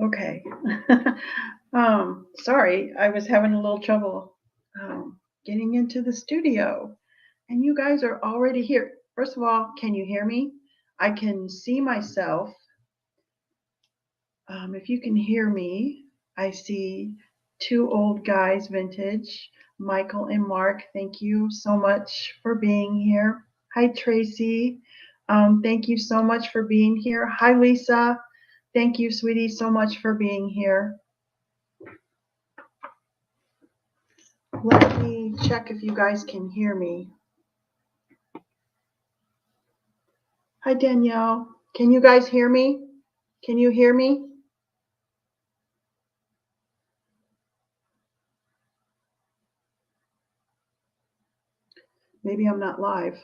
Okay. Sorry, I was having a little trouble getting into the studio. And you guys are already here. First of all, can you hear me? I can see myself. If you can hear me, I see two old guys, vintage, Michael and Mark. Thank you so much for being here. Hi, Tracy. Thank you so much for being here. Hi, Lisa. Thank you, sweetie, so much for being here. Let me check if you guys can hear me. Hi, Danielle. Can you guys hear me? Can you hear me? Maybe I'm not live.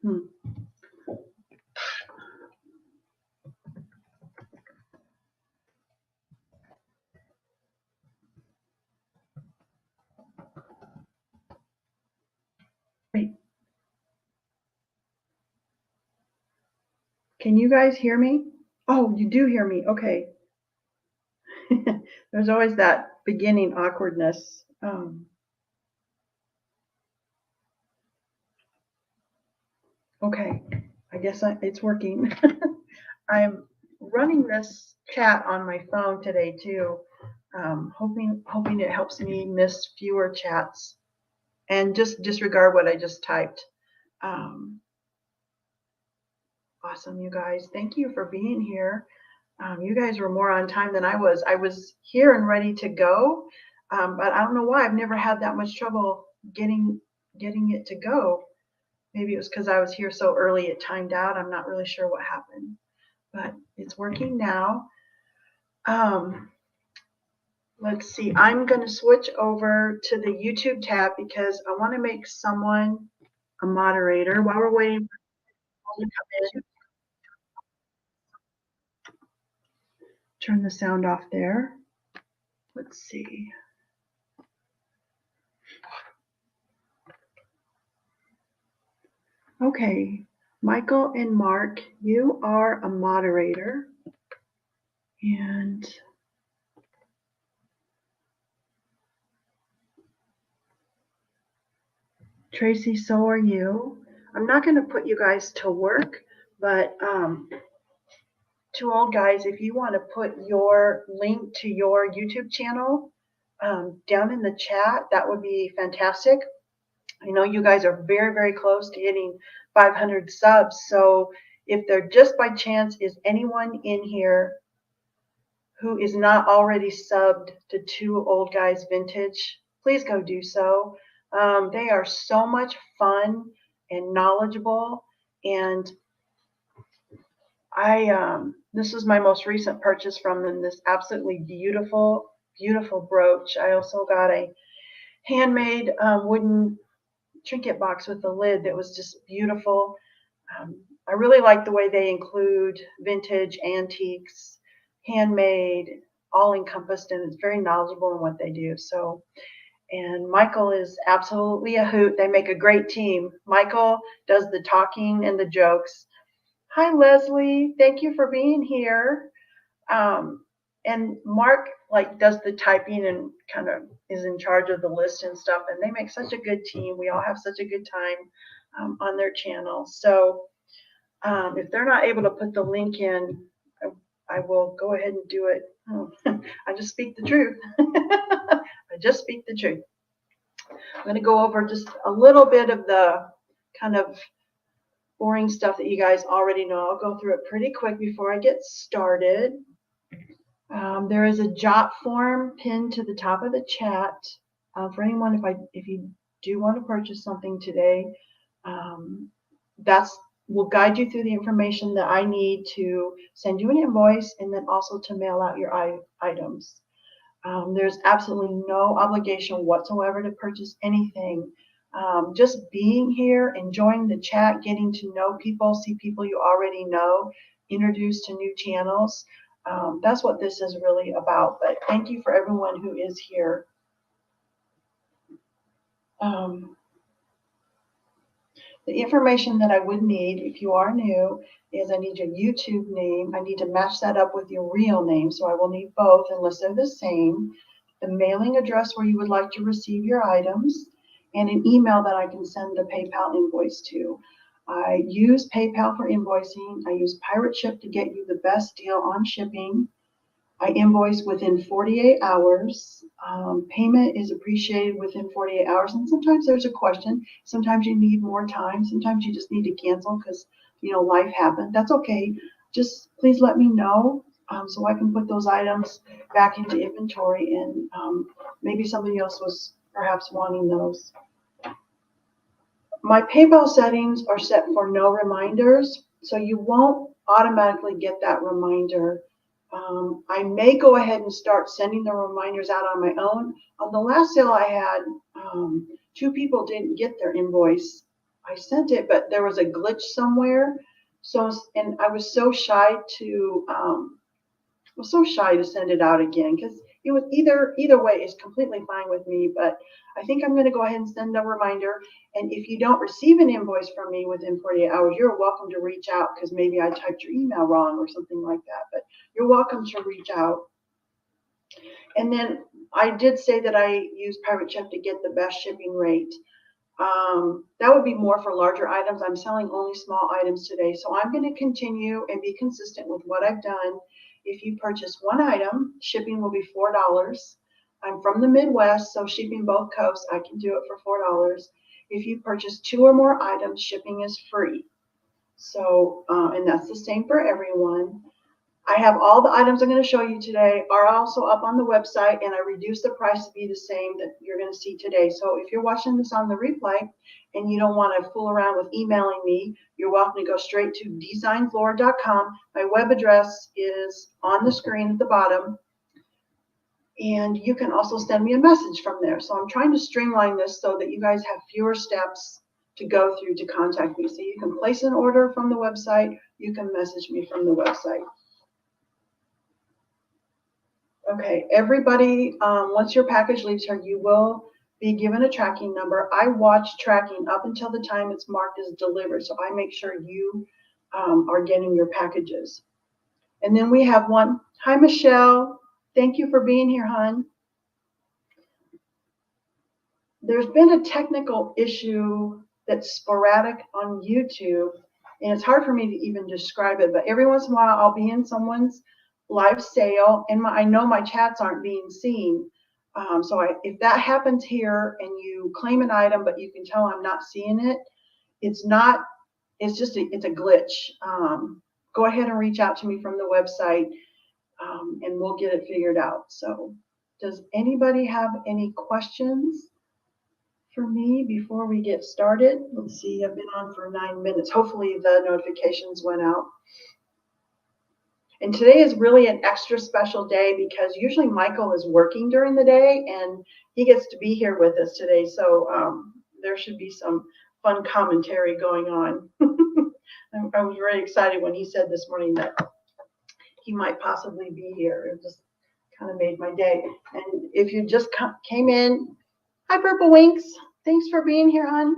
Hmm. Wait, can you guys hear me? Oh, you do hear me. Okay. There's always that beginning awkwardness. Okay. I guess it's working. I'm running this chat on my phone today too. Hoping it helps me miss fewer chats and just disregard what I just typed. Um, Awesome, you guys. Thank you for being here. You guys were more on time than I was. I was here and ready to go, but I don't know why. I've never had that much trouble getting it to go. Maybe it was because I was here so early it timed out. I'm not really sure what happened, but it's working now. Um, let's see. I'm going to switch over to the YouTube tab because I want to make someone a moderator while we're waiting for people to come in. Turn the sound off there. Let's see. Okay, Michael and Mark, you are a moderator. And Tracy, so are you. I'm not going to put you guys to work, but two old guys, if you want to put your link to your YouTube channel down in the chat, that would be fantastic. I know you guys are very, very close to hitting 500 subs. So if there just by chance is anyone in here who is not already subbed to Two Old Guys Vintage, please go do so. They are so much fun and knowledgeable, and this was my most recent purchase from them. This absolutely beautiful, beautiful brooch. I also got a handmade wooden trinket box with a lid that was just beautiful. I really like the way they include vintage, antiques, handmade, all encompassed, and it's very knowledgeable in what they do. So, and Michael is absolutely a hoot. They make a great team. Michael does the talking and the jokes. Hi, Leslie. Thank you for being here. Um, and Mark like does the typing and kind of is in charge of the list and stuff. And they make such a good team. We all have such a good time on their channel. So if they're not able to put the link in, I will go ahead and do it. Oh, I just speak the truth. I just speak the truth. I'm going to go over just a little bit of the kind of boring stuff that you guys already know. I'll go through it pretty quick before I get started. There is a jot form pinned to the top of the chat for anyone if you do want to purchase something today. That's will guide you through the information that I need to send you an invoice and then also to mail out your items. There's absolutely no obligation whatsoever to purchase anything. Just being here, enjoying the chat, getting to know people, see people you already know, introduced to new channels. That's what this is really about. But thank you for everyone who is here. The information that I would need if you are new is I need your YouTube name. I need to match that up with your real name. So I will need both unless they're the same. The mailing address where you would like to receive your items, and an email that I can send the PayPal invoice to. I use PayPal for invoicing. I use PirateShip to get you the best deal on shipping. I invoice within 48 hours. Payment is appreciated within 48 hours. And sometimes there's a question. Sometimes you need more time. Sometimes you just need to cancel because, life happened. That's okay. Just please let me know so I can put those items back into inventory, and maybe somebody else was perhaps wanting those. My PayPal settings are set for no reminders, so you won't automatically get that reminder. I may go ahead and start sending the reminders out on my own. On the last sale I had, 2 people didn't get their invoice. I sent it, but there was a glitch somewhere. And I was so shy to send it out again because it was either way is completely fine with me. But I think I'm going to go ahead and send a reminder. And if you don't receive an invoice from me within 48 hours, you're welcome to reach out because maybe I typed your email wrong or something like that. But you're welcome to reach out. And then I did say that I use PirateShip to get the best shipping rate. That would be more for larger items. I'm selling only small items today. So I'm going to continue and be consistent with what I've done. If you purchase one item, shipping will be $4. I'm from the Midwest, so shipping both coasts, I can do it for $4. If you purchase 2 or more items, shipping is free. So, and that's the same for everyone. I have all the items I'm going to show you today are also up on the website, and I reduced the price to be the same that you're going to see today. So if you're watching this on the replay and you don't want to fool around with emailing me, you're welcome to go straight to designflora.com. My web address is on the screen at the bottom, and you can also send me a message from there. So I'm trying to streamline this so that you guys have fewer steps to go through to contact me. So you can place an order from the website, you can message me from the website. Okay, everybody, once your package leaves here, you will be given a tracking number. I watch tracking up until the time it's marked as delivered, so I make sure you are getting your packages. And then we have one. Hi, Michelle. Thank you for being here, hon. There's been a technical issue that's sporadic on YouTube, and it's hard for me to even describe it, but every once in a while I'll be in someone's live sale, and I know my chats aren't being seen. If that happens here and you claim an item, but you can tell I'm not seeing it, it's just it's a glitch. Go ahead and reach out to me from the website, and we'll get it figured out. So does anybody have any questions for me before we get started? Let's see, I've been on for 9 minutes. Hopefully the notifications went out. And today is really an extra special day because usually Michael is working during the day and he gets to be here with us today. So there should be some fun commentary going on. I was very excited when he said this morning that he might possibly be here. It just kind of made my day. And if you just came in, hi Purple Winks. Thanks for being here, hon.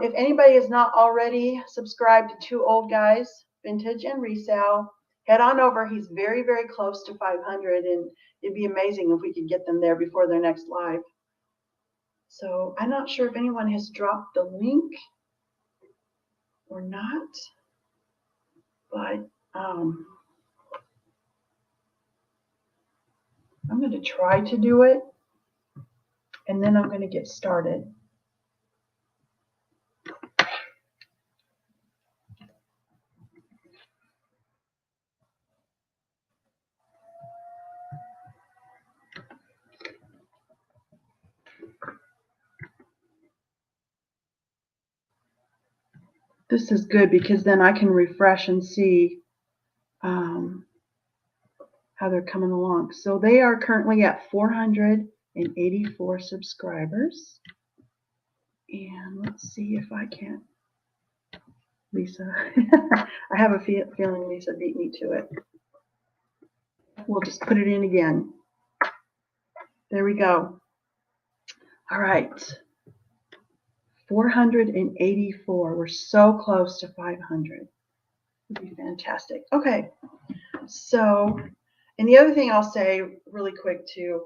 If anybody is not already subscribed to Two Old Guys, Vintage and Resale, head on over. He's very, very close to 500, and it'd be amazing if we could get them there before their next live. So I'm not sure if anyone has dropped the link or not, but I'm going to try to do it, and then I'm going to get started. This is good because then I can refresh and see how they're coming along. So they are currently at 484 subscribers. And let's see if I can. Lisa, I have a feeling Lisa beat me to it. we'll just put it in again. There we go. All right. 484. We're so close to 500. Would be fantastic. Okay. So, and the other thing I'll say really quick too,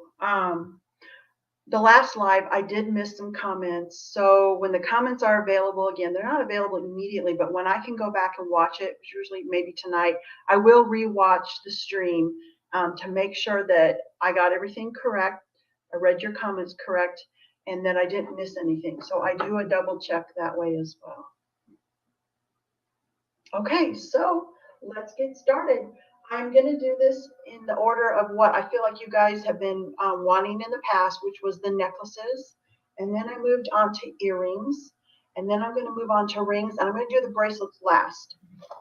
the last live, I did miss some comments. So when the comments are available again, they're not available immediately, but when I can go back and watch it, which usually maybe tonight, I will rewatch the stream to make sure that I got everything correct. I read your comments correct and that I didn't miss anything. So I do a double check that way as well. Okay, so let's get started. I'm going to do this in the order of what I feel like you guys have been wanting in the past, which was the necklaces. And then I moved on to earrings. And then I'm going to move on to rings. And I'm going to do the bracelets last.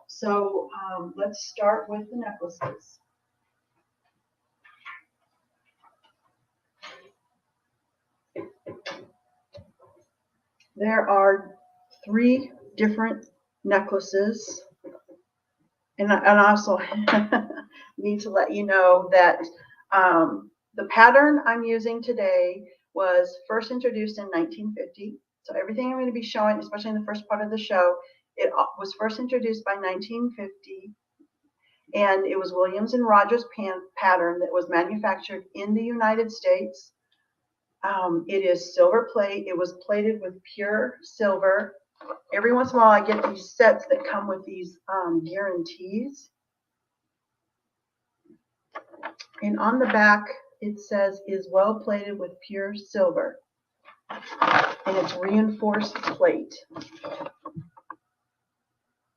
So let's start with the necklaces. There are 3 different necklaces. And I also need to let you know that the pattern I'm using today was first introduced in 1950. So everything I'm going to be showing, especially in the first part of the show, it was first introduced by 1950. And it was Williams and Rogers pattern that was manufactured in the United States. It is silver plate. It was plated with pure silver. Every once in a while, I get these sets that come with these guarantees. And on the back, it says is well plated with pure silver. And it's reinforced plate.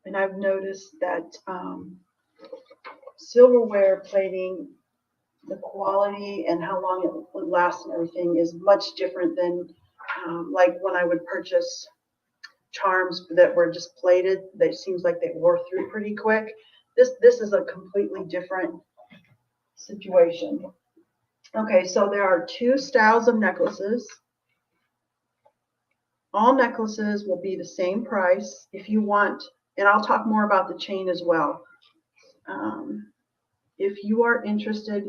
And I've noticed that silverware plating, the quality and how long it would last and everything is much different than like when I would purchase charms that were just plated. They seems like they wore through pretty quick. This is a completely different situation. Okay, so there are 2 styles of necklaces. All necklaces will be the same price. If you want, and I'll talk more about the chain as well. If you are interested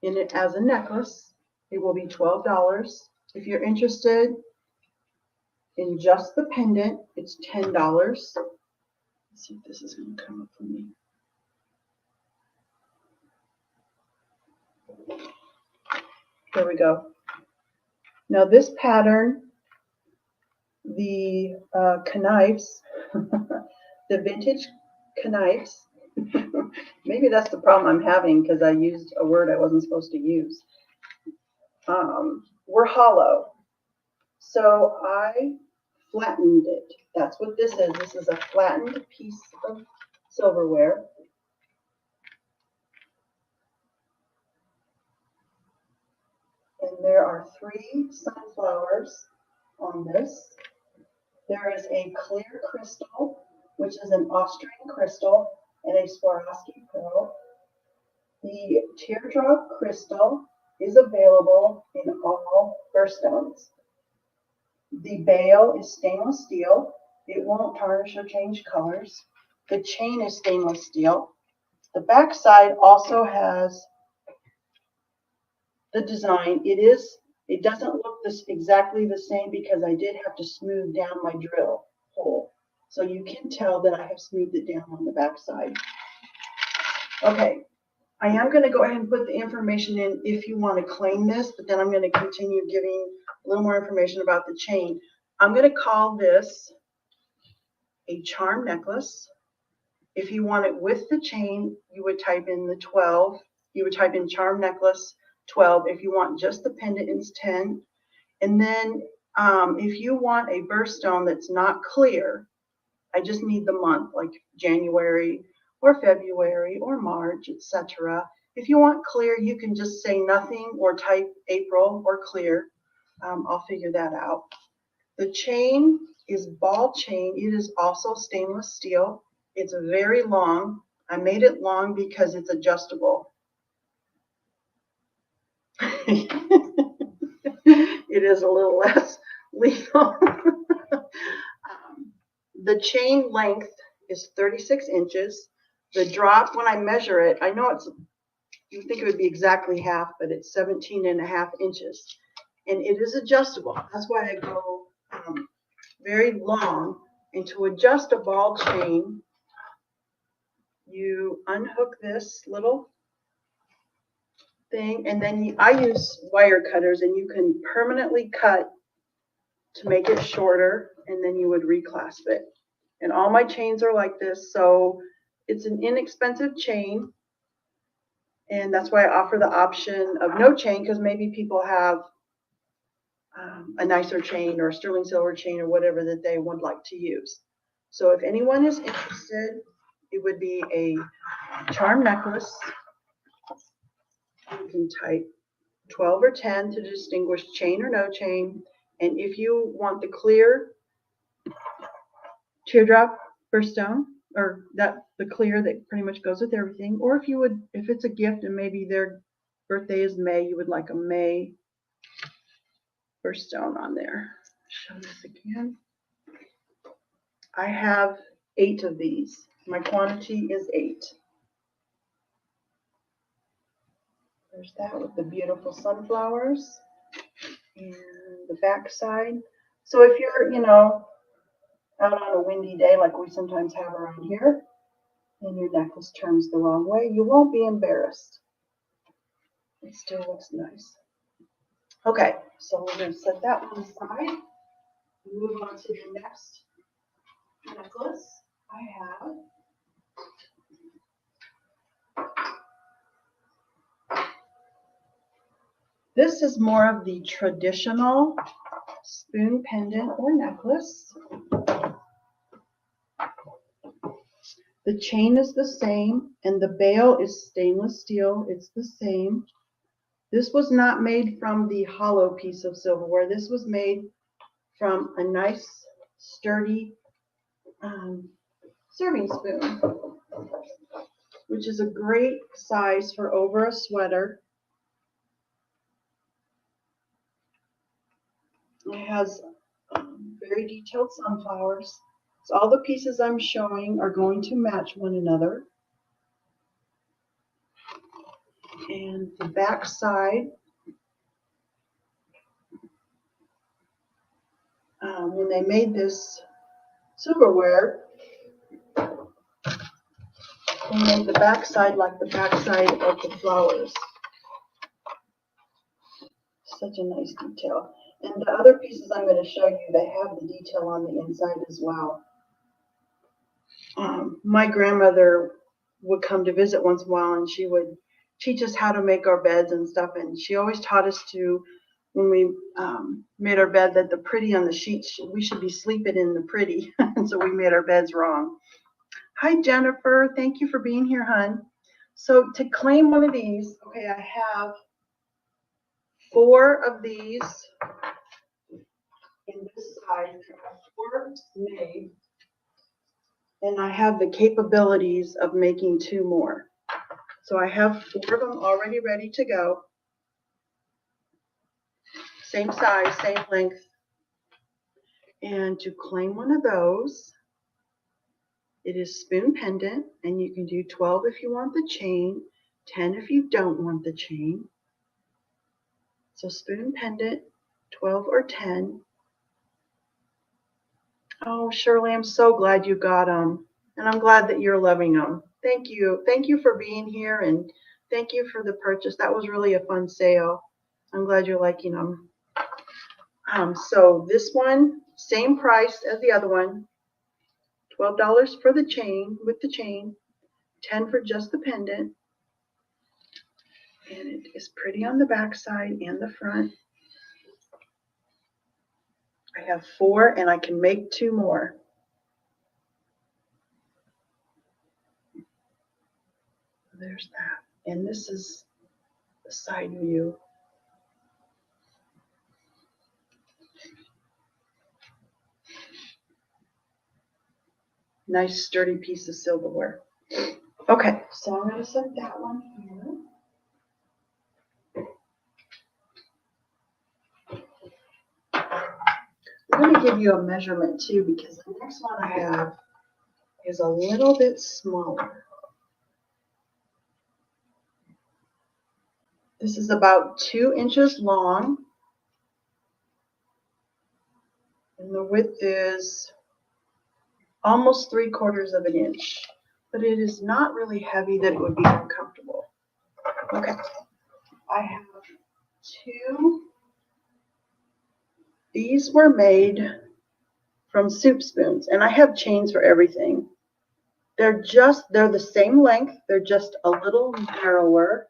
in it as a necklace, it will be $12. If you're interested in just the pendant, it's $10. Let's see if this is going to come up for me. There we go. Now this pattern, the knives, the vintage knives, maybe that's the problem I'm having because I used a word I wasn't supposed to use, were hollow. So I flattened it. That's what this is. This is a flattened piece of silverware. And there are 3 sunflowers on this. There is a clear crystal, which is an Austrian crystal, and a Swarovski pearl. The teardrop crystal is available in all birthstones. The bail is stainless steel. It won't tarnish or change colors. The chain is stainless steel. The back side also has the design. It doesn't look exactly the same because I did have to smooth down my drill hole. So you can tell that I have smoothed it down on the back side. Okay, I am going to go ahead and put the information in if you want to claim this, but then I'm going to continue giving a little more information about the chain. I'm going to call this a charm necklace. If you want it with the chain, you would type in the 12. You would type in charm necklace 12. If you want just the pendant, it's 10. And then if you want a birthstone that's not clear, I just need the month, like January or February or March, etc. If you want clear, you can just say nothing or type April or clear. I'll figure that out. The chain is ball chain. It is also stainless steel. It's very long. I made it long because it's adjustable. It is a little less lethal. The chain length is 36 inches. the drop, when I measure it, I know it's, you would think it would be exactly half, but it's 17.5 inches. And it is adjustable. That's why I go very long. And to adjust a ball chain, you unhook this little thing, and then I use wire cutters, and you can permanently cut to make it shorter, and then you would reclasp it. And all my chains are like this, so it's an inexpensive chain, and that's why I offer the option of no chain, because maybe people have a nicer chain or a sterling silver chain or whatever that they would like to use. So if anyone is interested, it would be a charm necklace. You can type 12 or 10 to distinguish chain or no chain. And if you want the clear teardrop birthstone, or that the clear that pretty much goes with everything, or if you would, if it's a gift and maybe their birthday is May, you would like a May birthstone on there. Show this again. I have 8 of these. My quantity is 8. There's that with the beautiful sunflowers and the back side. So if you're, out on a windy day like we sometimes have around here, and your necklace turns the wrong way, you won't be embarrassed. It still looks nice. Okay, so we're going to set that one aside. Move on to the next necklace I have. This is more of the traditional spoon pendant or necklace. The chain is the same, and the bail is stainless steel. It's the same. This was not made from the hollow piece of silverware. This was made from a nice, sturdy serving spoon, which is a great size for over a sweater. It has very detailed sunflowers. So all the pieces I'm showing are going to match one another. And the back side, when they made this silverware, they made the back side like the back side of the flowers. Such a nice detail. And the other pieces I'm going to show you, they have the detail on the inside as well. My grandmother would come to visit once in a while, and she would teach us how to make our beds and stuff. And she always taught us to, when we made our bed, that the pretty on the sheets, we should be sleeping in the pretty. And so we made our beds wrong. Hi, Jennifer. Thank you for being here, hon. So to claim one of these, okay, I have 4 of these in this size. I have 4 made, and I have the capabilities of making 2 more. So I have 4 of them already ready to go. Same size, same length. And to claim one of those, it is spoon pendant, and you can do 12 if you want the chain, 10 if you don't want the chain. So spoon pendant, 12 or 10. Oh, Shirley, I'm so glad you got them, and I'm glad that you're loving them. Thank you. Thank you for being here, and thank you for the purchase. That was really a fun sale. I'm glad you're liking them. So this one, same price as the other one, $12 for the chain, with the chain, 10 for just the pendant. And it is pretty on the back side and the front. I have 4, and I can make 2 more. There's that. And this is the side view. Nice sturdy piece of silverware. Okay, so I'm going to set that one here. I'm going to give you a measurement too, because the next one I have is a little bit smaller. This is about 2 inches long, and the width is almost 3/4 of an inch, but it is not really heavy that it would be uncomfortable. Okay, I have 2. These were made from soup spoons, and I have chains for everything. They're the same length, they're just a little narrower.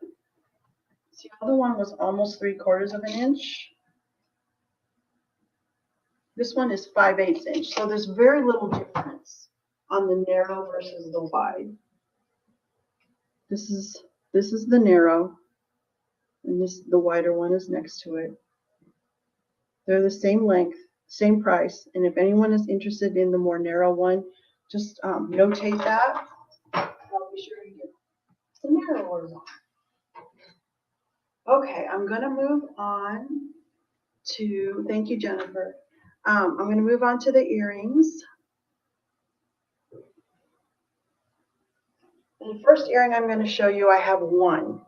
See, the other one was almost 3/4 of an inch. This one is 5/8 inch, so there's very little difference on the narrow versus the wide. This is the narrow, and the wider one is next to it. They're the same length, same price, and if anyone is interested in the more narrow one, just notate that. I'll be sure you get the narrower one. Okay, I'm going to move on to, thank you, Jennifer. I'm going to move on to the earrings. And the first earring I'm going to show you, I have one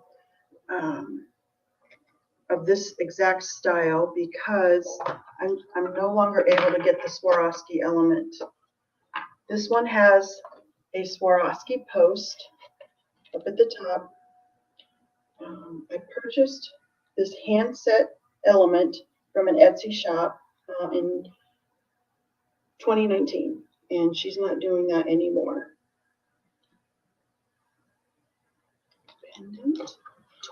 of this exact style because I'm no longer able to get the Swarovski element. This one has a Swarovski post up at the top. I purchased this hand set element from an Etsy shop in 2019, and she's not doing that anymore. Pendant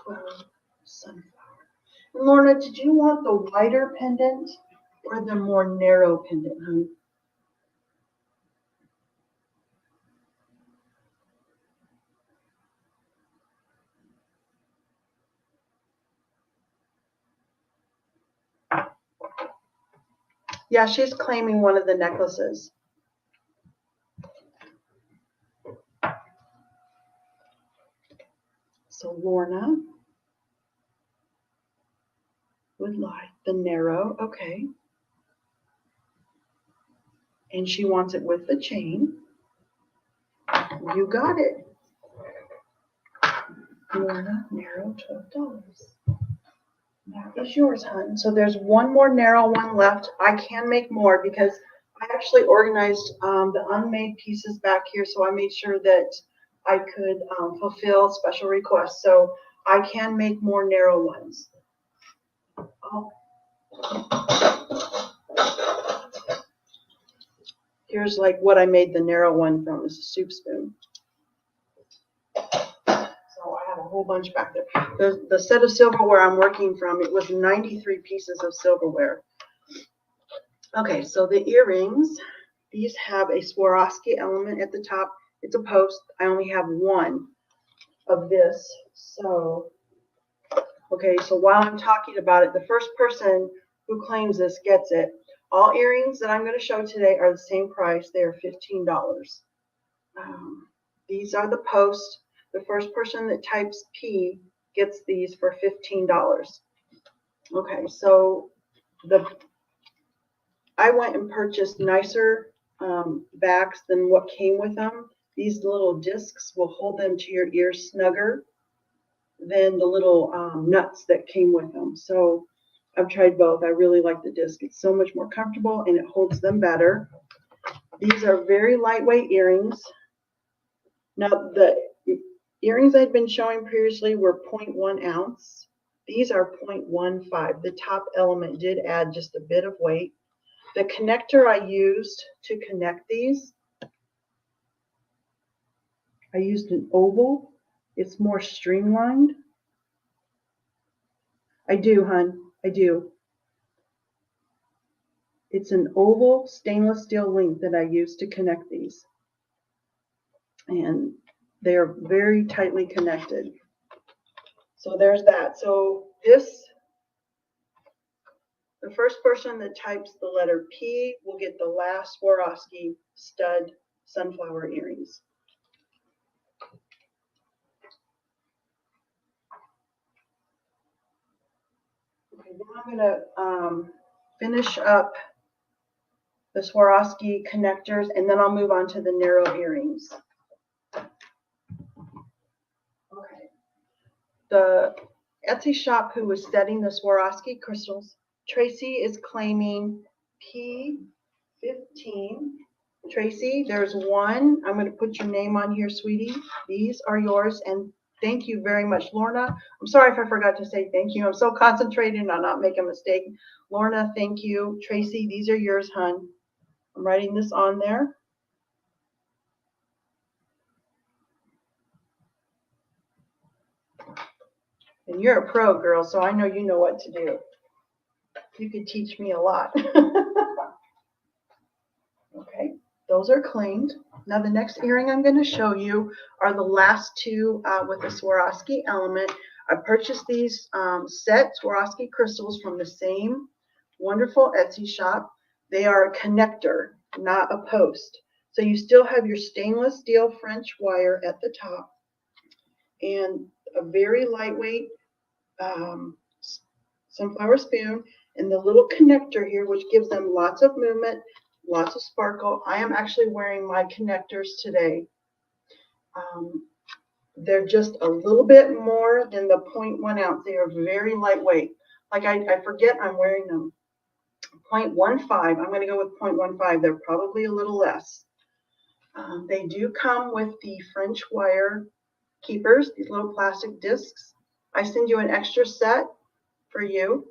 12 sunflower. And Lorna, did you want the wider pendant or the more narrow pendant, honey? Yeah, she's claiming one of the necklaces. So Lorna would like the narrow, okay. And she wants it with the chain. You got it. Lorna, narrow, $12. That is yours, hon. So there's one more narrow one left. I can make more because I actually organized the unmade pieces back here, so I made sure that I could fulfill special requests. So I can make more narrow ones. Oh. Here's like what I made the narrow one from. It's a soup spoon. So I have a whole bunch back there. The set of silverware I'm working from, it was 93 pieces of silverware. Okay, so the earrings, these have a Swarovski element at the top. It's a post. I only have one of this. So, okay, so while I'm talking about it, the first person who claims this gets it. All earrings that I'm going to show today are the same price. They are $15. These are the posts. The first person that types P gets these for $15. Okay, so I went and purchased nicer backs than what came with them. These little discs will hold them to your ears snugger than the little nuts that came with them. So I've tried both. I really like the disc. It's so much more comfortable and it holds them better. These are very lightweight earrings. Now the earrings I'd been showing previously were 0.1 ounce. These are 0.15. The top element did add just a bit of weight. The connector I used to connect these, I used an oval. It's more streamlined. I do, hon. I do. It's an oval stainless steel link that I use to connect these. And they are very tightly connected. So there's that. So the first person that types the letter P will get the last Swarovski stud sunflower earrings. Okay, then I'm going to finish up the Swarovski connectors, and then I'll move on to the narrow earrings. Okay. The Etsy shop who was setting the Swarovski crystals. Tracy is claiming P15. Tracy, there's one. I'm going to put your name on here, sweetie. These are yours, and thank you very much, Lorna. I'm sorry if I forgot to say thank you. I'm so concentrated on not making a mistake. Lorna, thank you. Tracy, these are yours, hon. I'm writing this on there. And you're a pro, girl, so I know you know what to do. You could teach me a lot. Okay, those are claimed. Now the next earring I'm going to show you are the last two with the Swarovski element. I purchased these set Swarovski crystals from the same wonderful Etsy shop. They are a connector, not a post. So you still have your stainless steel French wire at the top and a very lightweight sunflower spoon and the little connector here, which gives them lots of movement, lots of sparkle. I am actually wearing my connectors today. They're just a little bit more than the 0.1 ounce. They are very lightweight. Like I forget I'm wearing them. 0.15. I'm going to go with 0.15. They're probably a little less. They do come with the French wire keepers, these little plastic discs. I send you an extra set for you.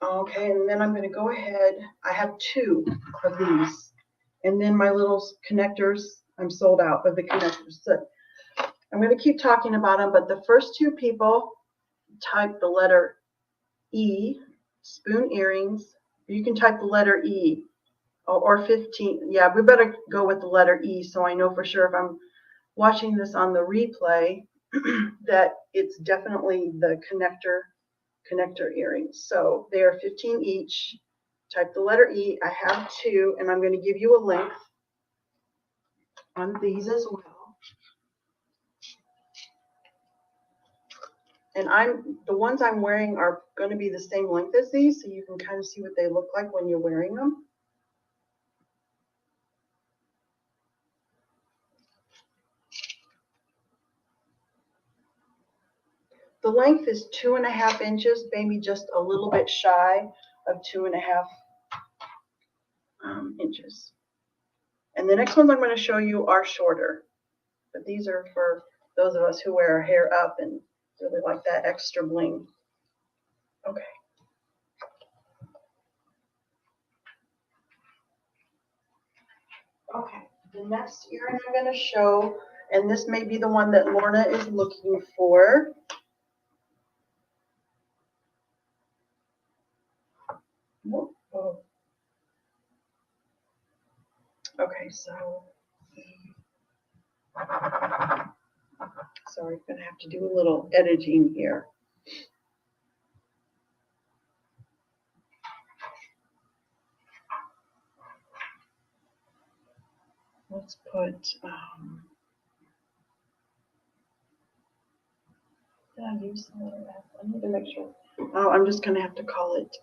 Okay, and then I'm going to go ahead. I have two of these. And then my little connectors, I'm sold out of the connectors. So I'm going to keep talking about them, but the first two people type the letter E, spoon earrings. You can type the letter E or 15. Yeah, we better go with the letter E so I know for sure if I'm watching this on the replay that it's definitely the connector earrings. So they are 15 each. Type the letter E. I have two, and I'm going to give you a length on these as well. And the ones I'm wearing are going to be the same length as these, so you can kind of see what they look like when you're wearing them. The length is 2.5 inches, maybe just a little bit shy of 2.5 inches. And the next ones I'm going to show you are shorter, but these are for those of us who wear our hair up and really like that extra bling. Okay. Okay, the next earring I'm going to show, and this may be the one that Lorna is looking for. Oh. Okay, so sorry, I'm going to have to do a little editing here. Let's put, did I use the letter F? I need to make sure. Oh, I'm just going to have to call it,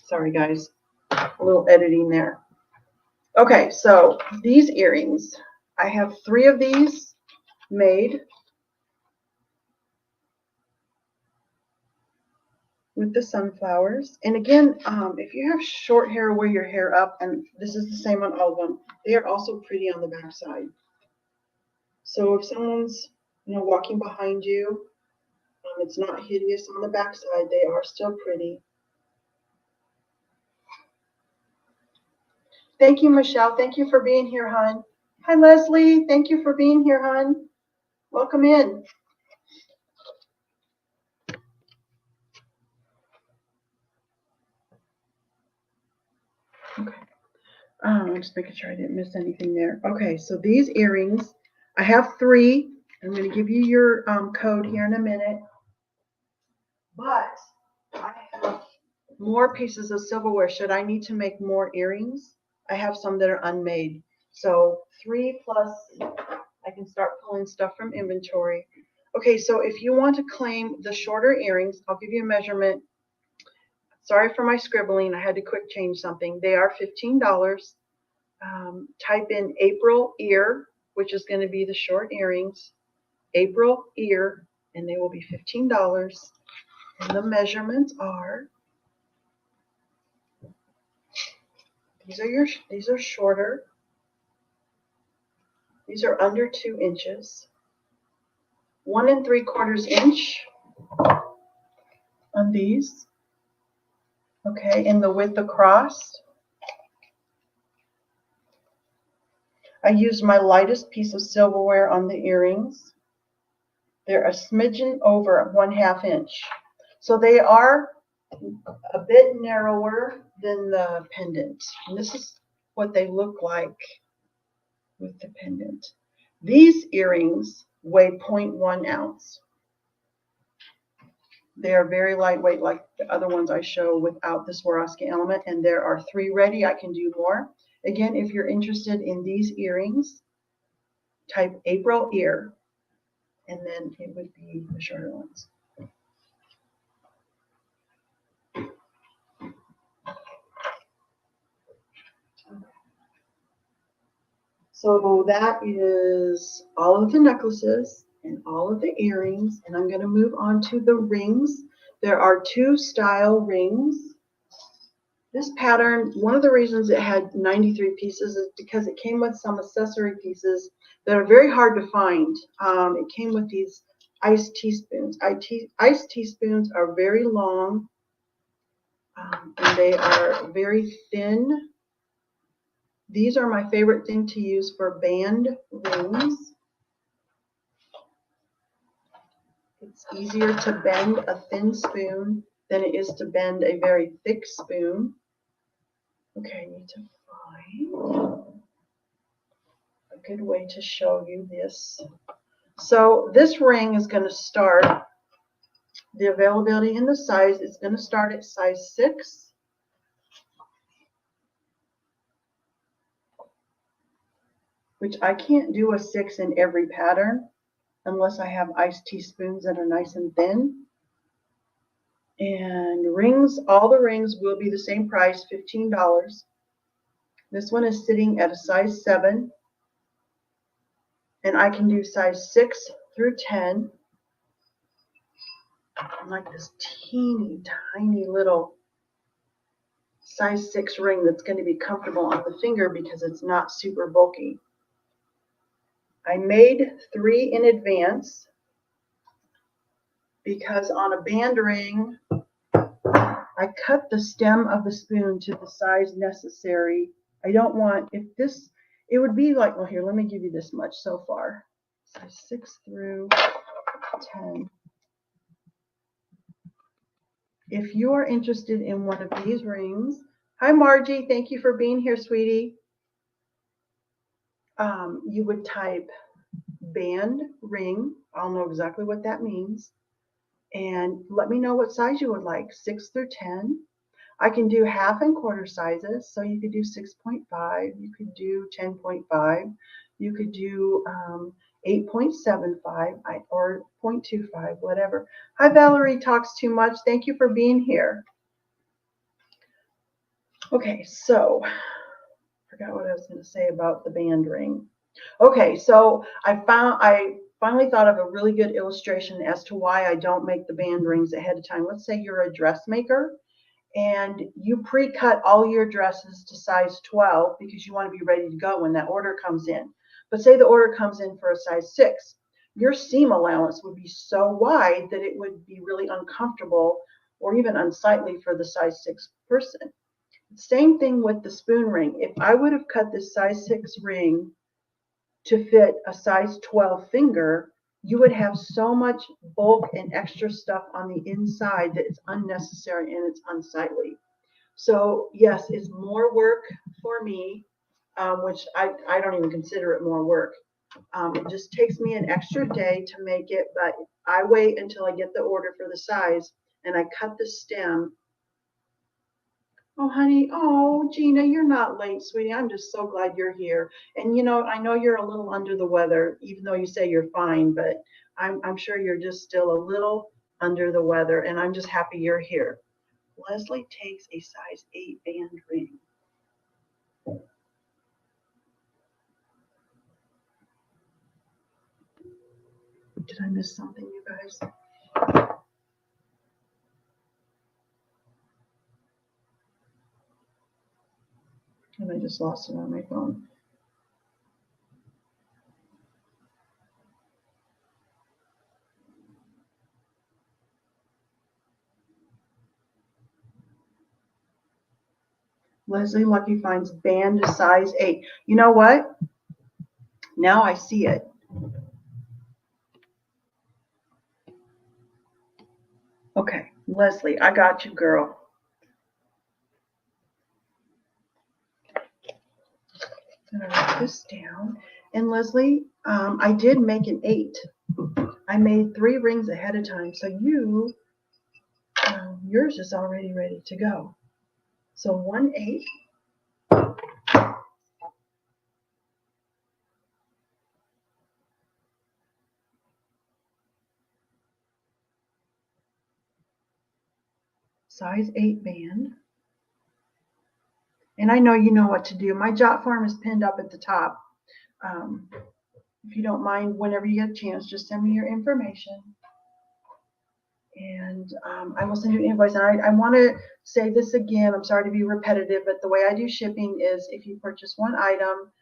sorry guys, a little editing there. Okay, so these earrings, I have 3 of these made with the sunflowers. And again, if you have short hair, wear your hair up, and this is the same on all of them. They are also pretty on the back side. So if someone's walking behind you, it's not hideous on the back side. They are still pretty. Thank you, Michelle. Thank you for being here, hon. Hi, Leslie. Thank you for being here, hon. Welcome in. Okay. I'm just making sure I didn't miss anything there. Okay, so these earrings, I have 3. I'm going to give you your code here in a minute. But I have more pieces of silverware. Should I need to make more earrings? I have some that are unmade. So 3 plus, I can start pulling stuff from inventory. Okay, so if you want to claim the shorter earrings, I'll give you a measurement. Sorry for my scribbling. I had to quick change something. They are $15. type in April ear, which is going to be the short earrings, April ear, and they will be $15. And the measurements are, these are shorter. These are under 2 inches. 1 3/4 inch on these. Okay, and the width across. I used my lightest piece of silverware on the earrings. They're a smidgen over 1/2 inch. So they are a bit narrower than the pendant. And this is what they look like with the pendant. These earrings weigh 0.1 ounce. They are very lightweight like the other ones I show without the Swarovski element, and there are 3 ready. I can do more. Again, if you're interested in these earrings, type April ear, and then it would be the shorter ones. So that is all of the necklaces and all of the earrings, and I'm going to move on to the rings. There are 2 style rings. This pattern, one of the reasons it had 93 pieces is because it came with some accessory pieces that are very hard to find. It came with these iced teaspoons. Iced teaspoons are very long, and they are very thin. These are my favorite thing to use for band rings. It's easier to bend a thin spoon than it is to bend a very thick spoon. Okay, I need to find a good way to show you this. So this ring is going to start, the availability in the size is going to start at size 6. Which I can't do a 6 in every pattern unless I have iced teaspoons that are nice and thin. And rings, all the rings will be the same price, $15. This one is sitting at a size 7. And I can do size 6 through 10. I'm like this teeny tiny little size 6 ring that's going to be comfortable on the finger because it's not super bulky. I made 3 in advance because on a band ring, I cut the stem of the spoon to the size necessary. I don't want, if this, it would be like, well, here, let me give you this much so far. Size 6 through 10. If you are interested in one of these rings, hi Margie, thank you for being here, sweetie. You would type band ring. I'll know exactly what that means. And let me know what size you would like, 6 through 10. I can do 1/2 and 1/4 sizes, so you could do 6.5, you could do 10.5, you could do 8.75 or 0.25, whatever. Hi Valerie, talks too much. Thank you for being here. Okay, so I forgot what I was going to say about the band ring. Okay, so I finally thought of a really good illustration as to why I don't make the band rings ahead of time. Let's say you're a dressmaker and you pre-cut all your dresses to size 12 because you want to be ready to go when that order comes in. But say the order comes in for a size 6. Your seam allowance would be so wide that it would be really uncomfortable or even unsightly for the size 6 person. Same thing with the spoon ring. If I would have cut this size 6 ring to fit a size 12 finger, you would have so much bulk and extra stuff on the inside that it's unnecessary and it's unsightly. So yes, it's more work for me, which I don't even consider it more work. It just takes me an extra day to make it, but I wait until I get the order for the size and I cut the stem. Oh, honey. Oh, Gina, you're not late, sweetie. I'm just so glad you're here. And you know, I know you're a little under the weather, even though you say you're fine, but I'm sure you're just still a little under the weather, and I'm just happy you're here. Leslie takes a size 8 band ring. Did I miss something, you guys? And I just lost it on my phone. Leslie Lucky finds band size 8. You know what? Now I see it. Okay, Leslie, I got you, girl. I'm gonna write this down. And Leslie, I did make an 8. I made 3 rings ahead of time, so yours is already ready to go. So 1 8. Size 8 band. And I know you know what to do. My jot form is pinned up at the top. If you don't mind, whenever you get a chance, just send me your information. And I will send you an invoice. And I want to say this again. I'm sorry to be repetitive, but the way I do shipping is if you purchase 1 item,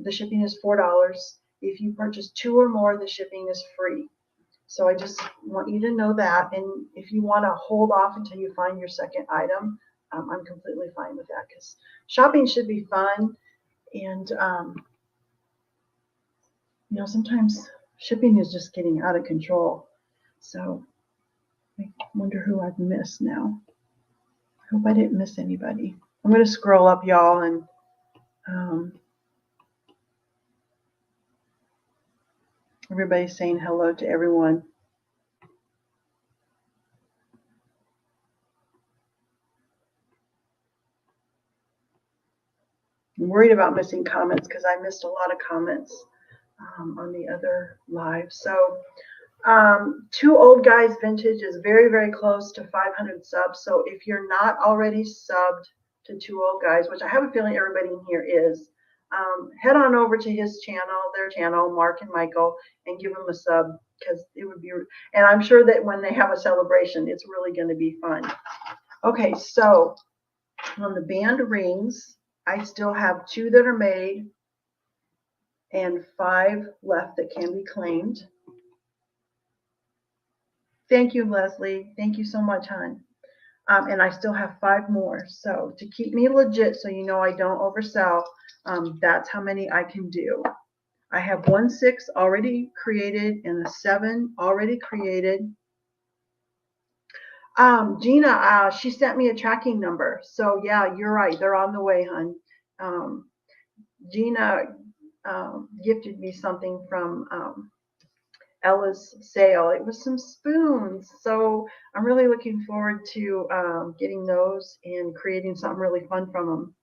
the shipping is $4. If you purchase 2 or more, the shipping is free. So I just want you to know that. And if you want to hold off until you find your second item, I'm completely fine with that, because shopping should be fun. And, you know, sometimes shipping is just getting out of control. So I wonder who I've missed now. I hope I didn't miss anybody. I'm going to scroll up, y'all, and everybody's saying hello to everyone. I'm worried about missing comments because I missed a lot of comments on the other live. So 2 Old Guys Vintage is very, very close to 500 subs. So if you're not already subbed to 2 Old Guys, which I have a feeling everybody in here is, head on over to his channel, their channel, Mark and Michael, and give them a sub, because it would be, and I'm sure that when they have a celebration, it's really going to be fun. Okay, so on the band rings, I still have 2 that are made and 5 left that can be claimed. Thank you, Leslie. Thank you so much, hon. And I still have 5 more. So to keep me legit, so you know I don't oversell, that's how many I can do. I have 1 6 already created and a 7 already created. Gina, she sent me a tracking number. So yeah, you're right. They're on the way, hon. Gina gifted me something from Ella's sale. It was some spoons. So I'm really looking forward to getting those and creating something really fun from them.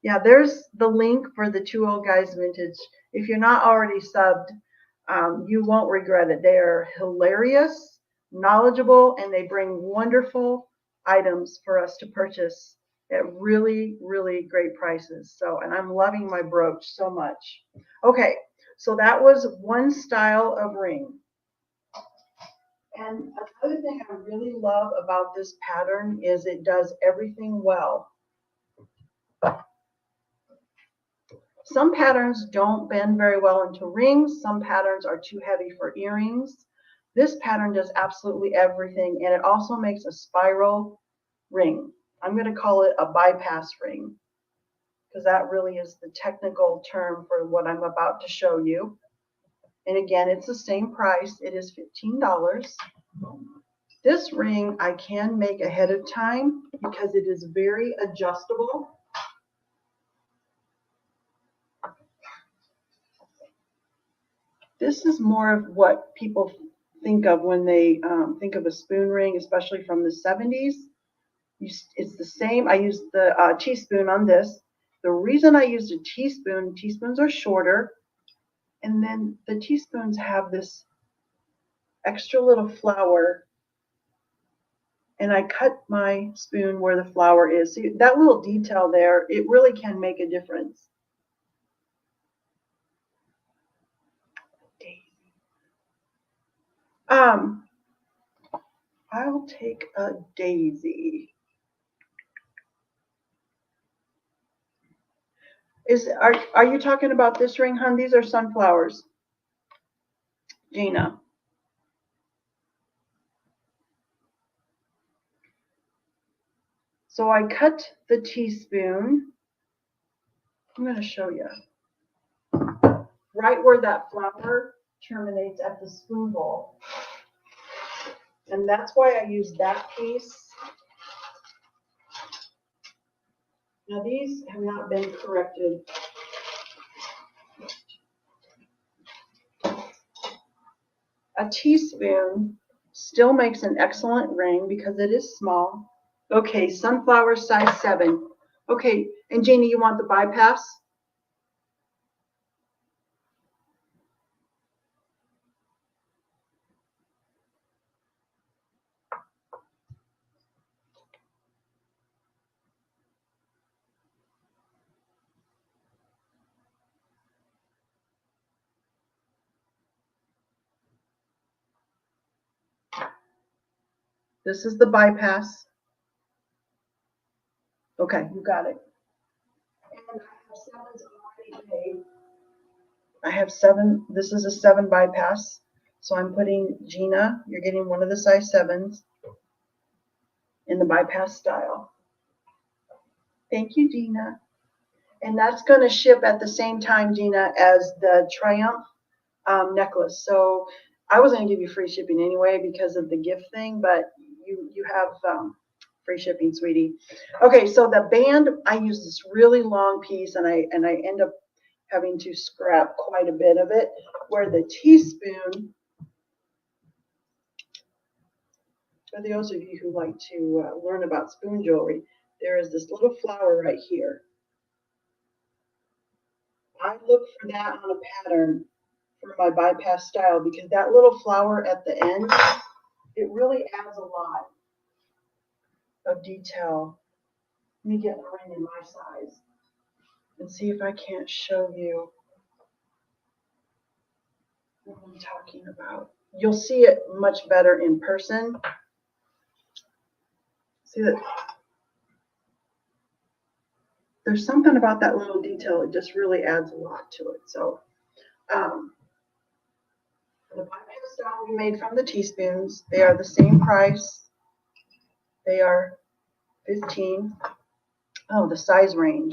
Yeah, there's the link for the 2 Old Guys Vintage. If you're not already subbed, you won't regret it. They are hilarious, knowledgeable, and they bring wonderful items for us to purchase at really, really great prices. So, and I'm loving my brooch so much. Okay, so that was one style of ring. And another thing I really love about this pattern is it does everything well. Some patterns don't bend very well into rings. Some patterns are too heavy for earrings. This pattern does absolutely everything, and it also makes a spiral ring. I'm going to call it a bypass ring, because that really is the technical term for what I'm about to show you. And again, it's the same price. It is $15. This ring I can make ahead of time because it is very adjustable. This is more of what people think of when they think of a spoon ring, especially from the 70s. It's the same. I used the teaspoon on this. The reason I used a teaspoon, teaspoons are shorter, and then the teaspoons have this extra little flower, and I cut my spoon where the flower is. See, that little detail there, it really can make a difference. I'll take a daisy. Are you talking about this ring, hon? These are sunflowers, Gina. So I cut the teaspoon. I'm going to show you. Right where that flower terminates at the spoon bowl. And that's why I use that piece. Now these have not been corrected. A teaspoon still makes an excellent ring because it is small. Okay, sunflower size 7. Okay, and Jeannie, you want the bypass? This is the bypass. Okay, you got it. And I have 7s already made. I have 7. This is a 7 bypass. So I'm putting Gina, you're getting one of the size 7s in the bypass style. Thank you, Gina. And that's going to ship at the same time, Gina, as the Triumph necklace. So I was going to give you free shipping anyway because of the gift thing, but you have free shipping, sweetie. Okay, so the band, I use this really long piece, and I end up having to scrap quite a bit of it. Where the teaspoon, for those of you who like to learn about spoon jewelry, there is this little flower right here. I look for that on a pattern for my bypass style because that little flower at the end, it really adds a lot of detail. Let me get a ring in my size and see if I can't show you what I'm talking about. You'll see it much better in person. See that? There's something about that little detail. It just really adds a lot to it. So the bypass style we made from the teaspoons, they are the same price. They are 15. Oh, the size range.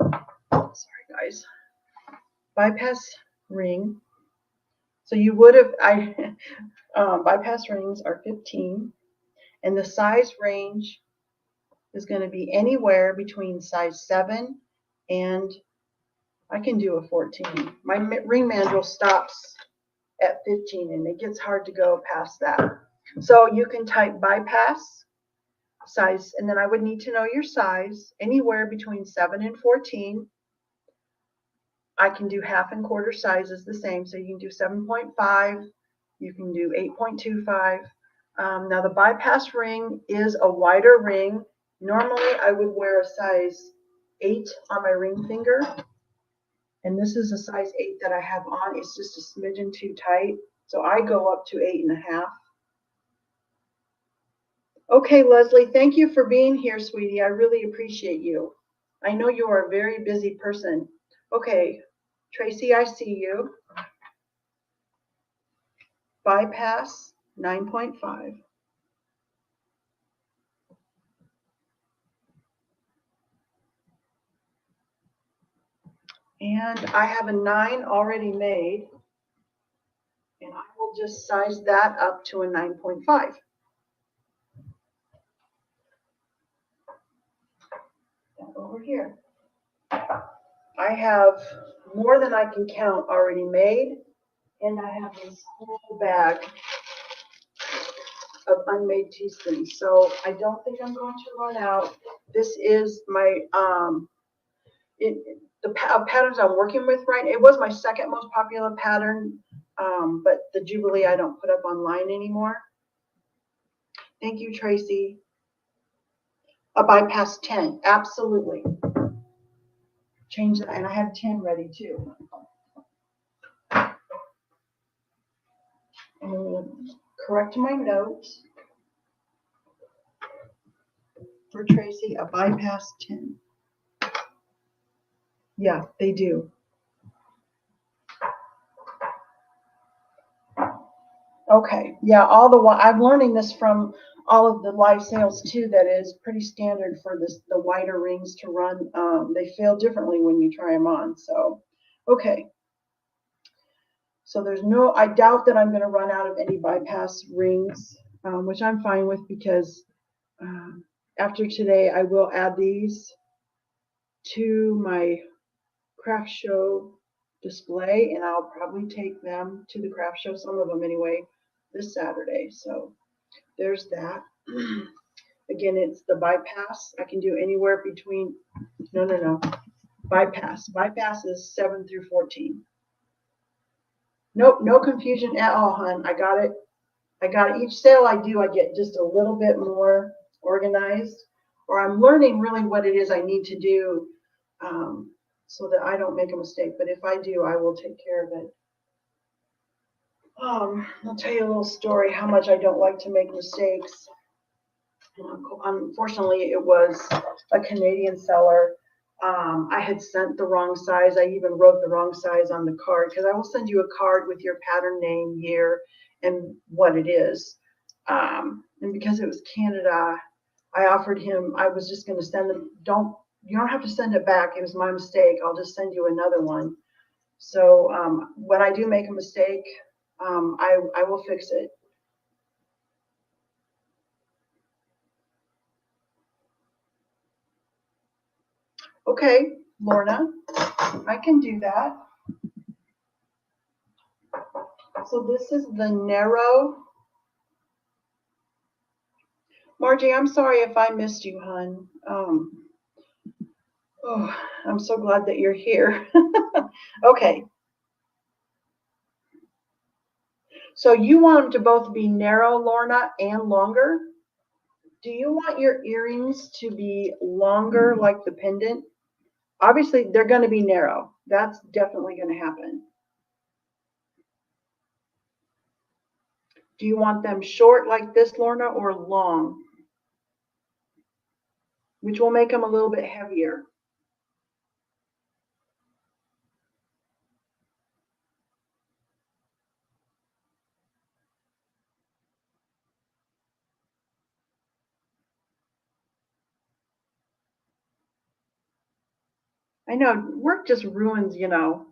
Sorry, guys. Bypass ring. So you would have, bypass rings are 15, and the size range is going to be anywhere between size 7 and I can do a 14. My ring manual stops at 15, and it gets hard to go past that. So you can type bypass size, and then I would need to know your size, anywhere between 7 and 14. I can do half and quarter sizes the same, so you can do 7.5, you can do 8.25. Now the bypass ring is a wider ring. Normally I would wear a size 8 on my ring finger, and this is a size 8 that I have on. It's just a smidgen too tight, so I go up to 8.5. Okay, Leslie, thank you for being here, sweetie. I really appreciate you. I know you are a very busy person. Okay, Tracy, I see you. Bypass 9.5. And I have a 9 already made, and I will just size that up to a 9.5. Over here. I have more than I can count already made, and I have this whole bag of unmade teaspoons. So I don't think I'm going to run out. This is my the patterns I'm working with right now. It was my second most popular pattern, but the Jubilee I don't put up online anymore. Thank you, Tracy. A bypass 10, absolutely. Change that, and I have 10 ready too. I'm going to correct my notes for Tracy, a bypass 10. Yeah, they do. Okay, yeah, I'm learning this from all of the live sales too, that is pretty standard for the wider rings to run. They feel differently when you try them on. So, okay. So I doubt that I'm going to run out of any bypass rings, which I'm fine with because after today I will add these to my craft show display, and I'll probably take them to the craft show, some of them anyway, this Saturday. So there's that. Again, it's the bypass. I can do anywhere between, no. Bypass. Bypass is 7 through 14. Nope, no confusion at all, hon. I got it. Each sale I do, I get just a little bit more organized, or I'm learning really what it is I need to do so that I don't make a mistake. But if I do, I will take care of it. I'll tell you a little story how much I don't like to make mistakes. Unfortunately, it was a Canadian seller. I had sent the wrong size. I even wrote the wrong size on the card, because I will send you a card with your pattern name, year, and what it is. And because it was Canada, I offered him, I was just going to send them. You don't have to send it back. It was my mistake. I'll just send you another one. So when I do make a mistake, I will fix it. Okay, Lorna, I can do that. So this is the narrow. Margie, I'm sorry if I missed you, hon. I'm so glad that you're here. Okay. So you want them to both be narrow, Lorna, and longer? Do you want your earrings to be longer like the pendant? Obviously, they're going to be narrow. That's definitely going to happen. Do you want them short like this, Lorna, or long? Which will make them a little bit heavier. I know work just ruins, the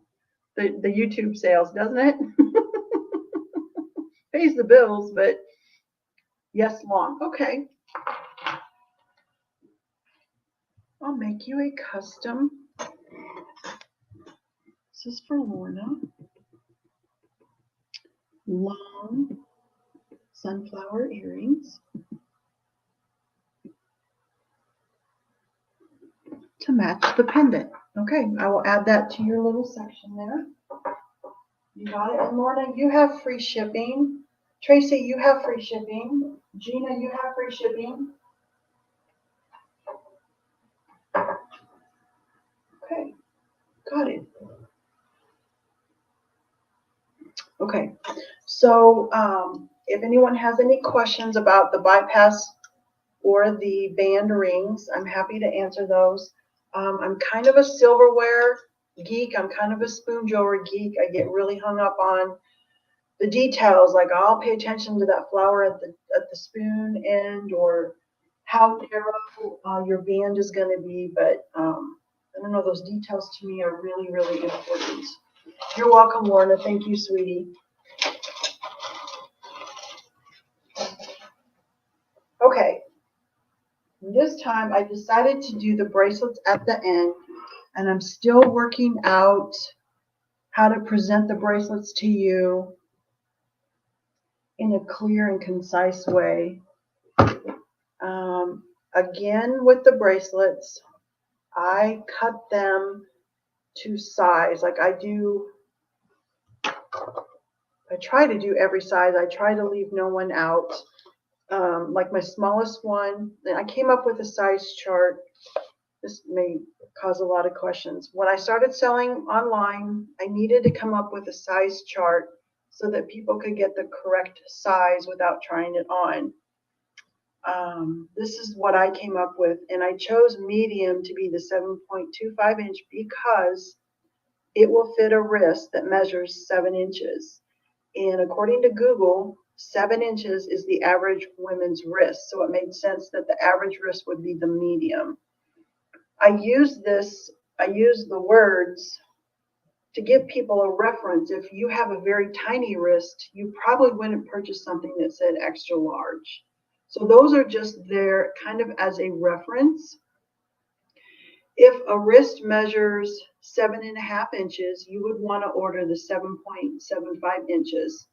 YouTube sales, doesn't it? Pays the bills, but yes, long. Okay. I'll make you a custom. This is for Lorna. Long sunflower earrings to match the pendant. Okay, I will add that to your little section there. You got it. And Lorna, you have free shipping. Tracy, you have free shipping. Gina, you have free shipping. Okay, got it. Okay, so if anyone has any questions about the bypass or the band rings, I'm happy to answer those. I'm kind of a silverware geek. I'm kind of a spoon jewelry geek. I get really hung up on the details. Like I'll pay attention to that flower at the spoon end, or how narrow your band is going to be. But I don't know. Those details to me are really, really important. You're welcome, Lorna. Thank you, sweetie. Okay. This time I decided to do the bracelets at the end, and I'm still working out how to present the bracelets to you in a clear and concise way. Again, with the bracelets, I cut them to size. Like I try to do every size. I try to leave no one out. Like my smallest one, I came up with a size chart. This may cause a lot of questions. When I started selling online, I needed to come up with a size chart so that people could get the correct size without trying it on. This is what I came up with, and I chose medium to be the 7.25 inch because it will fit a wrist that measures 7 inches. And according to Google, 7 inches is the average women's wrist. So it made sense that the average wrist would be the medium. I use the words to give people a reference. If you have a very tiny wrist, you probably wouldn't purchase something that said extra large. So those are just there kind of as a reference. If a wrist measures 7.5 inches, you would want to order the 7.75 inches.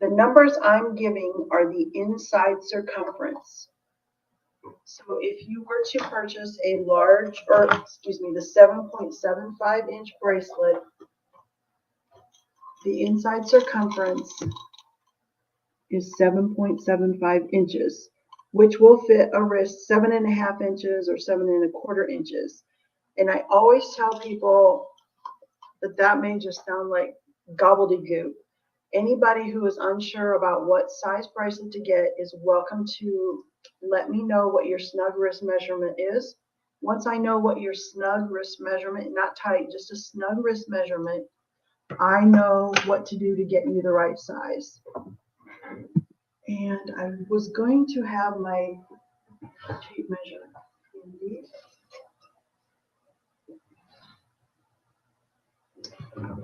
The numbers I'm giving are the inside circumference. So if you were to purchase a large, or excuse me, the 7.75 inch bracelet, the inside circumference is 7.75 inches, which will fit a wrist 7.5 inches or 7.25 inches. And I always tell people that may just sound like gobbledygook. Anybody who is unsure about what size bracelet to get is welcome to let me know what your snug wrist measurement is. Once I know what your snug wrist measurement, not tight, just a snug wrist measurement, I know what to do to get you the right size. And I was going to have my tape measure. Indeed.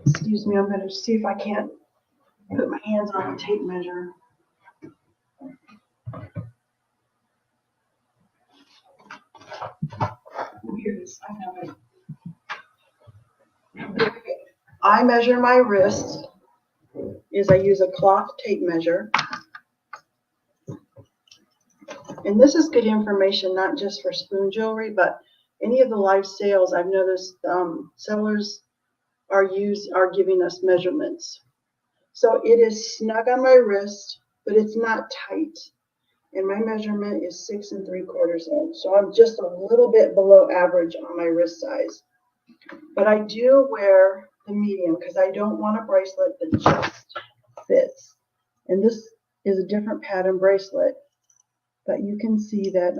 Excuse me, I'm going to see if I can't put my hands on the tape measure. Here it is. I have it. I measure my wrist is I use a cloth tape measure. And this is good information, not just for spoon jewelry, but any of the live sales. I've noticed sellers are giving us measurements. So it is snug on my wrist, but it's not tight. And my measurement is 6 3/4 inch. So I'm just a little bit below average on my wrist size. But I do wear the medium because I don't want a bracelet that just fits. And this is a different pattern bracelet, but you can see that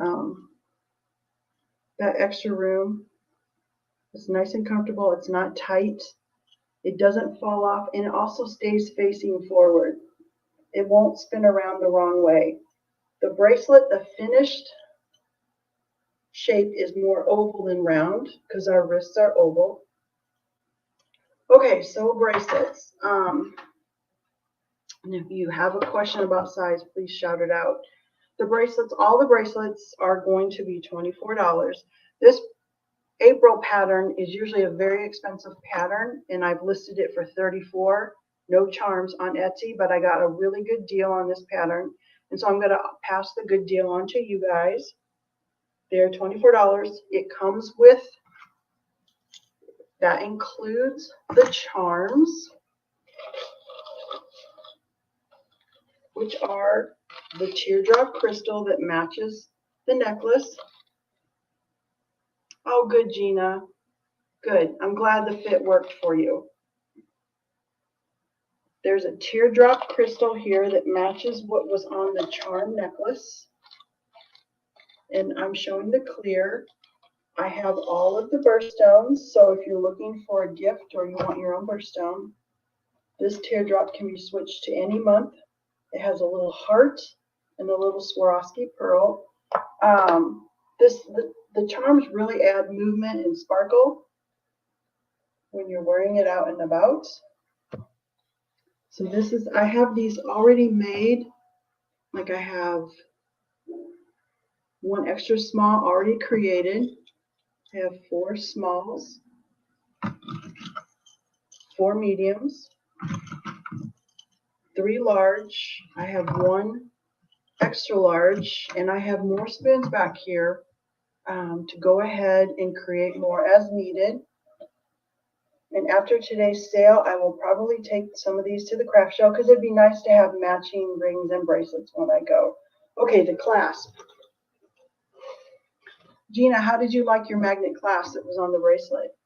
that extra room is nice and comfortable. It's not tight. It doesn't fall off, and it also stays facing forward. It won't spin around the wrong way. The bracelet, the finished shape is more oval than round because our wrists are oval. Okay, so bracelets. And if you have a question about size, please shout it out. The bracelets, all the bracelets are going to be $24. This April pattern is usually a very expensive pattern, and I've listed it for $34, no charms on Etsy, but I got a really good deal on this pattern. And so I'm going to pass the good deal on to you guys. They're $24. It comes with, that includes the charms, which are the teardrop crystal that matches the necklace. Oh, good, Gina. Good. I'm glad the fit worked for you. There's a teardrop crystal here that matches what was on the charm necklace. And I'm showing the clear. I have all of the birthstones. So if you're looking for a gift or you want your own birthstone, this teardrop can be switched to any month. It has a little heart and a little Swarovski pearl. The charms really add movement and sparkle when you're wearing it out and about. So this is, I have these already made. Like I have one extra small already created. I have 4 smalls, 4 mediums, 3 large. I have 1 extra large, and I have more spoons back here to go ahead and create more as needed. And after today's sale, I will probably take some of these to the craft show because it'd be nice to have matching rings and bracelets when I go. Okay, the clasp. Gina, how did you like your magnet clasp that was on the bracelet?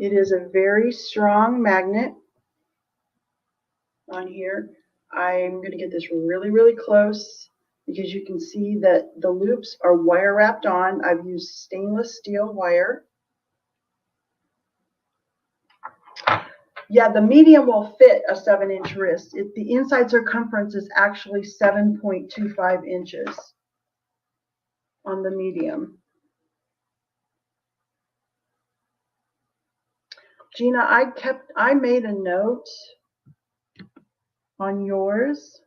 It is a very strong magnet on here. I'm going to get this really, really close because you can see that the loops are wire wrapped on. I've used stainless steel wire. Yeah, the medium will fit a 7-inch wrist. The inside circumference is actually 7.25 inches on the medium. Gina, I made a note on yours.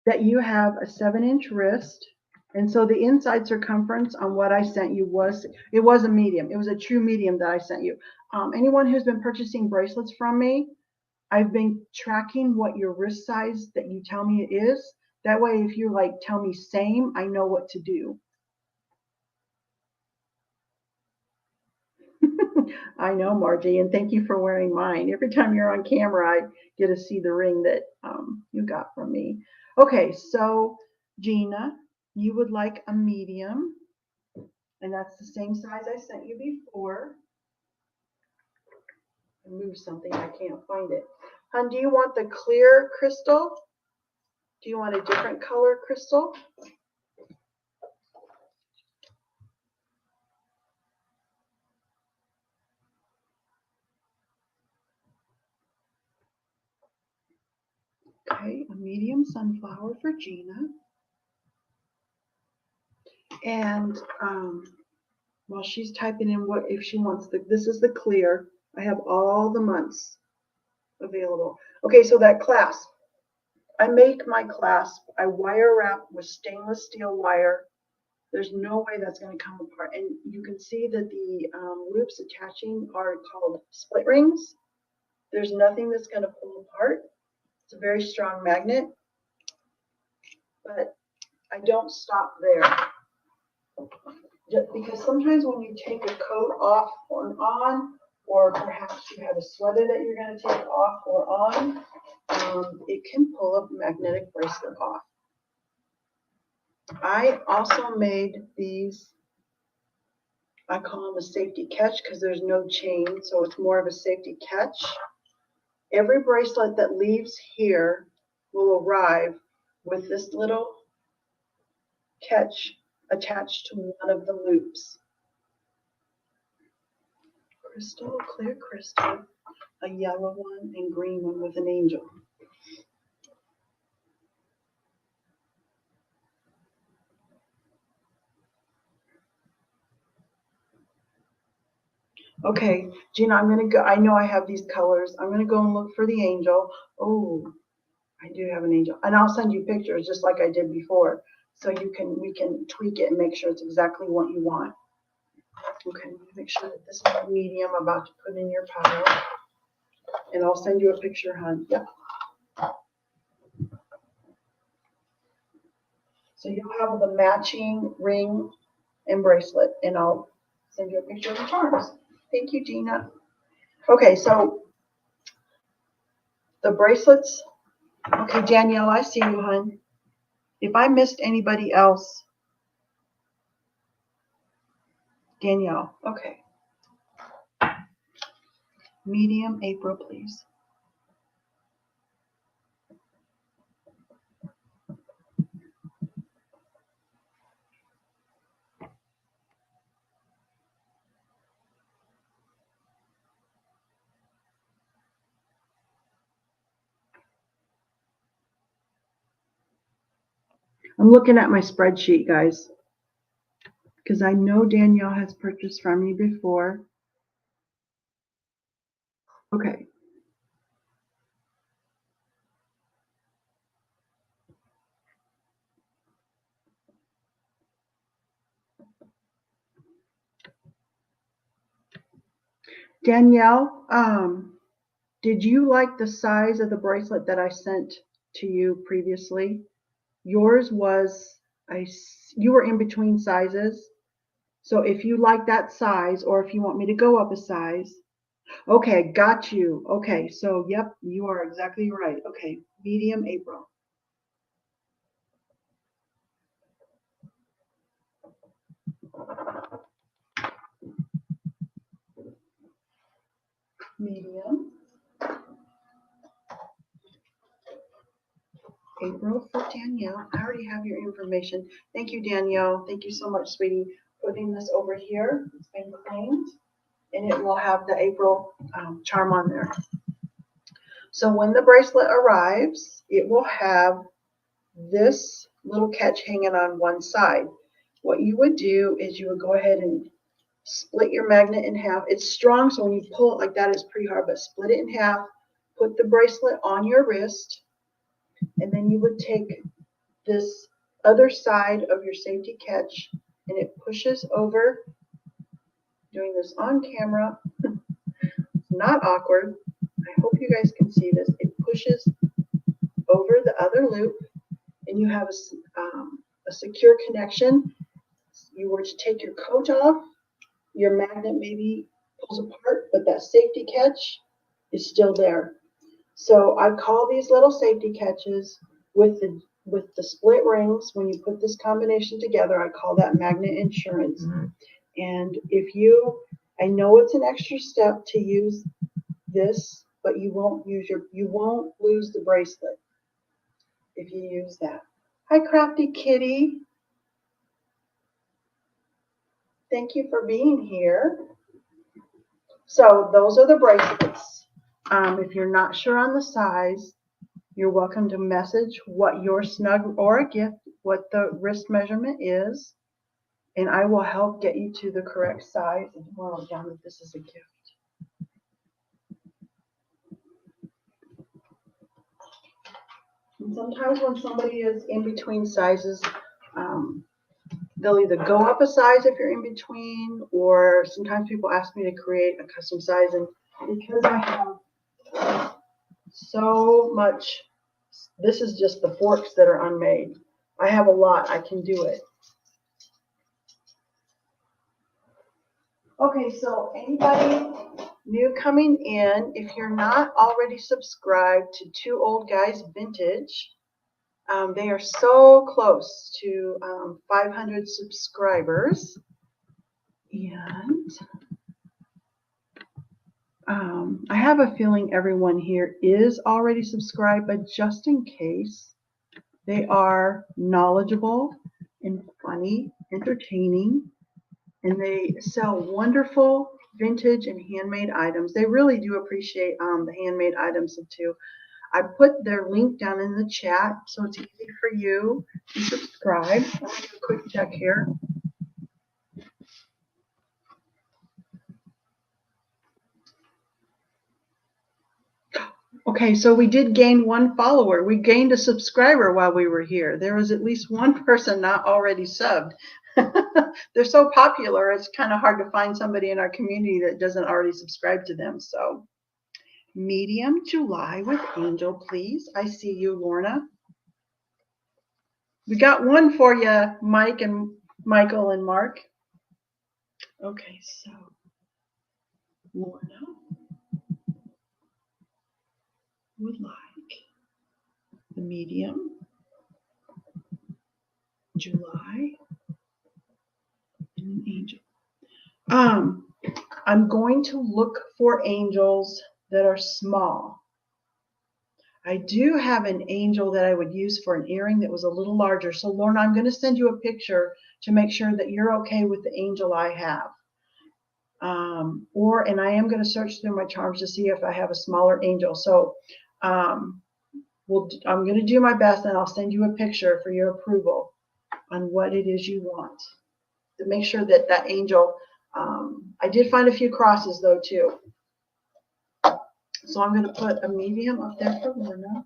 That you have a 7-inch wrist. And so the inside circumference on what I sent you was a medium. It was a true medium that I sent you. Anyone who's been purchasing bracelets from me, I've been tracking what your wrist size that you tell me it is. That way, if you like tell me same, I know what to do. I know, Margie, and thank you for wearing mine. Every time you're on camera, I get to see the ring that you got from me. Okay, so Gina, you would like a medium, and that's the same size I sent you before. I moved something, I can't find it. Hon, do you want the clear crystal? Do you want a different color crystal? Okay, a medium sunflower for Gina. And while she's typing in what if she wants this is the clear. I have all the months available. Okay, so that clasp. I make my clasp. I wire wrap with stainless steel wire. There's no way that's going to come apart. And you can see that the loops attaching are called split rings. There's nothing that's going to pull apart. It's a very strong magnet. But I don't stop there. Because sometimes when you take a coat off or on, or perhaps you have a sweater that you're going to take off or on, it can pull a magnetic bracelet off. I also made these, I call them a safety catch because there's no chain, so it's more of a safety catch. Every bracelet that leaves here will arrive with this little catch attached to one of the loops. Crystal, clear crystal, a yellow one and green one with an angel. Okay, Gina, I'm gonna go. I know I have these colors. I'm gonna go and look for the angel. Oh, I do have an angel, and I'll send you pictures just like I did before, so we can tweak it and make sure it's exactly what you want. Okay, make sure that this is the medium I'm about to put in your pile, and I'll send you a picture, hon. Yep. So you'll have the matching ring and bracelet, and I'll send you a picture of the charms. Thank you, Gina. Okay, so the bracelets. Okay, Danielle, I see you, hon. If I missed anybody else, Danielle, okay. Medium, April, please. I'm looking at my spreadsheet, guys, because I know Danielle has purchased from me before. Okay. Danielle, did you like the size of the bracelet that I sent to you previously? Yours was, you were in between sizes. So if you like that size, or if you want me to go up a size, okay, got you. Okay, so yep, you are exactly right. Okay, medium, April. medium. April for Danielle. I already have your information. Thank you, Danielle. Thank you so much, sweetie. Putting this over here. It's been claimed, and it will have the April charm on there. So when the bracelet arrives, it will have this little catch hanging on one side. What you would do is you would go ahead and split your magnet in half. It's strong, so when you pull it like that, it's pretty hard, but split it in half, put the bracelet on your wrist, and then you would take this other side of your safety catch and it pushes over, doing this on camera. It's not awkward. I hope you guys can see this. It pushes over the other loop and you have a secure connection. You were to take your coat off, your magnet maybe pulls apart, but that safety catch is still there. So I call these little safety catches with the split rings. When you put this combination together, I call that magnet insurance. And I know it's an extra step to use this, but you won't lose the bracelet if you use that. Hi, Crafty Kitty. Thank you for being here. So those are the bracelets. If you're not sure on the size, you're welcome to message what your snug or a gift, what the wrist measurement is, and I will help get you to the correct size as well, down that this is a gift. And sometimes when somebody is in between sizes, they'll either go up a size if you're in between, or sometimes people ask me to create a custom size, and because I have so much, this is just the forks that are unmade. I have a lot, I can do it. Okay, so anybody new coming in, if you're not already subscribed to Two Old Guys Vintage, they are so close to 500 subscribers. And I have a feeling everyone here is already subscribed, but just in case, they are knowledgeable and funny, entertaining, and they sell wonderful vintage and handmade items. They really do appreciate the handmade items too. I put their link down in the chat, so it's easy for you to subscribe. Let me do a quick check here. Okay, so we did gain one follower. We gained a subscriber while we were here. There was at least one person not already subbed. They're so popular, it's kind of hard to find somebody in our community that doesn't already subscribe to them. So, medium July with Angel, please. I see you, Lorna. We got one for you, Mike and Michael and Mark. Okay, so Lorna would like the medium July and an angel. I'm going to look for angels that are small. I do have an angel that I would use for an earring that was a little larger. So Lorna, I'm going to send you a picture to make sure that you're okay with the angel I have. And I am going to search through my charms to see if I have a smaller angel. So I'm going to do my best, and I'll send you a picture for your approval on what it is you want. To make sure that that angel, I did find a few crosses though too. So I'm going to put a medium up there for Lorna.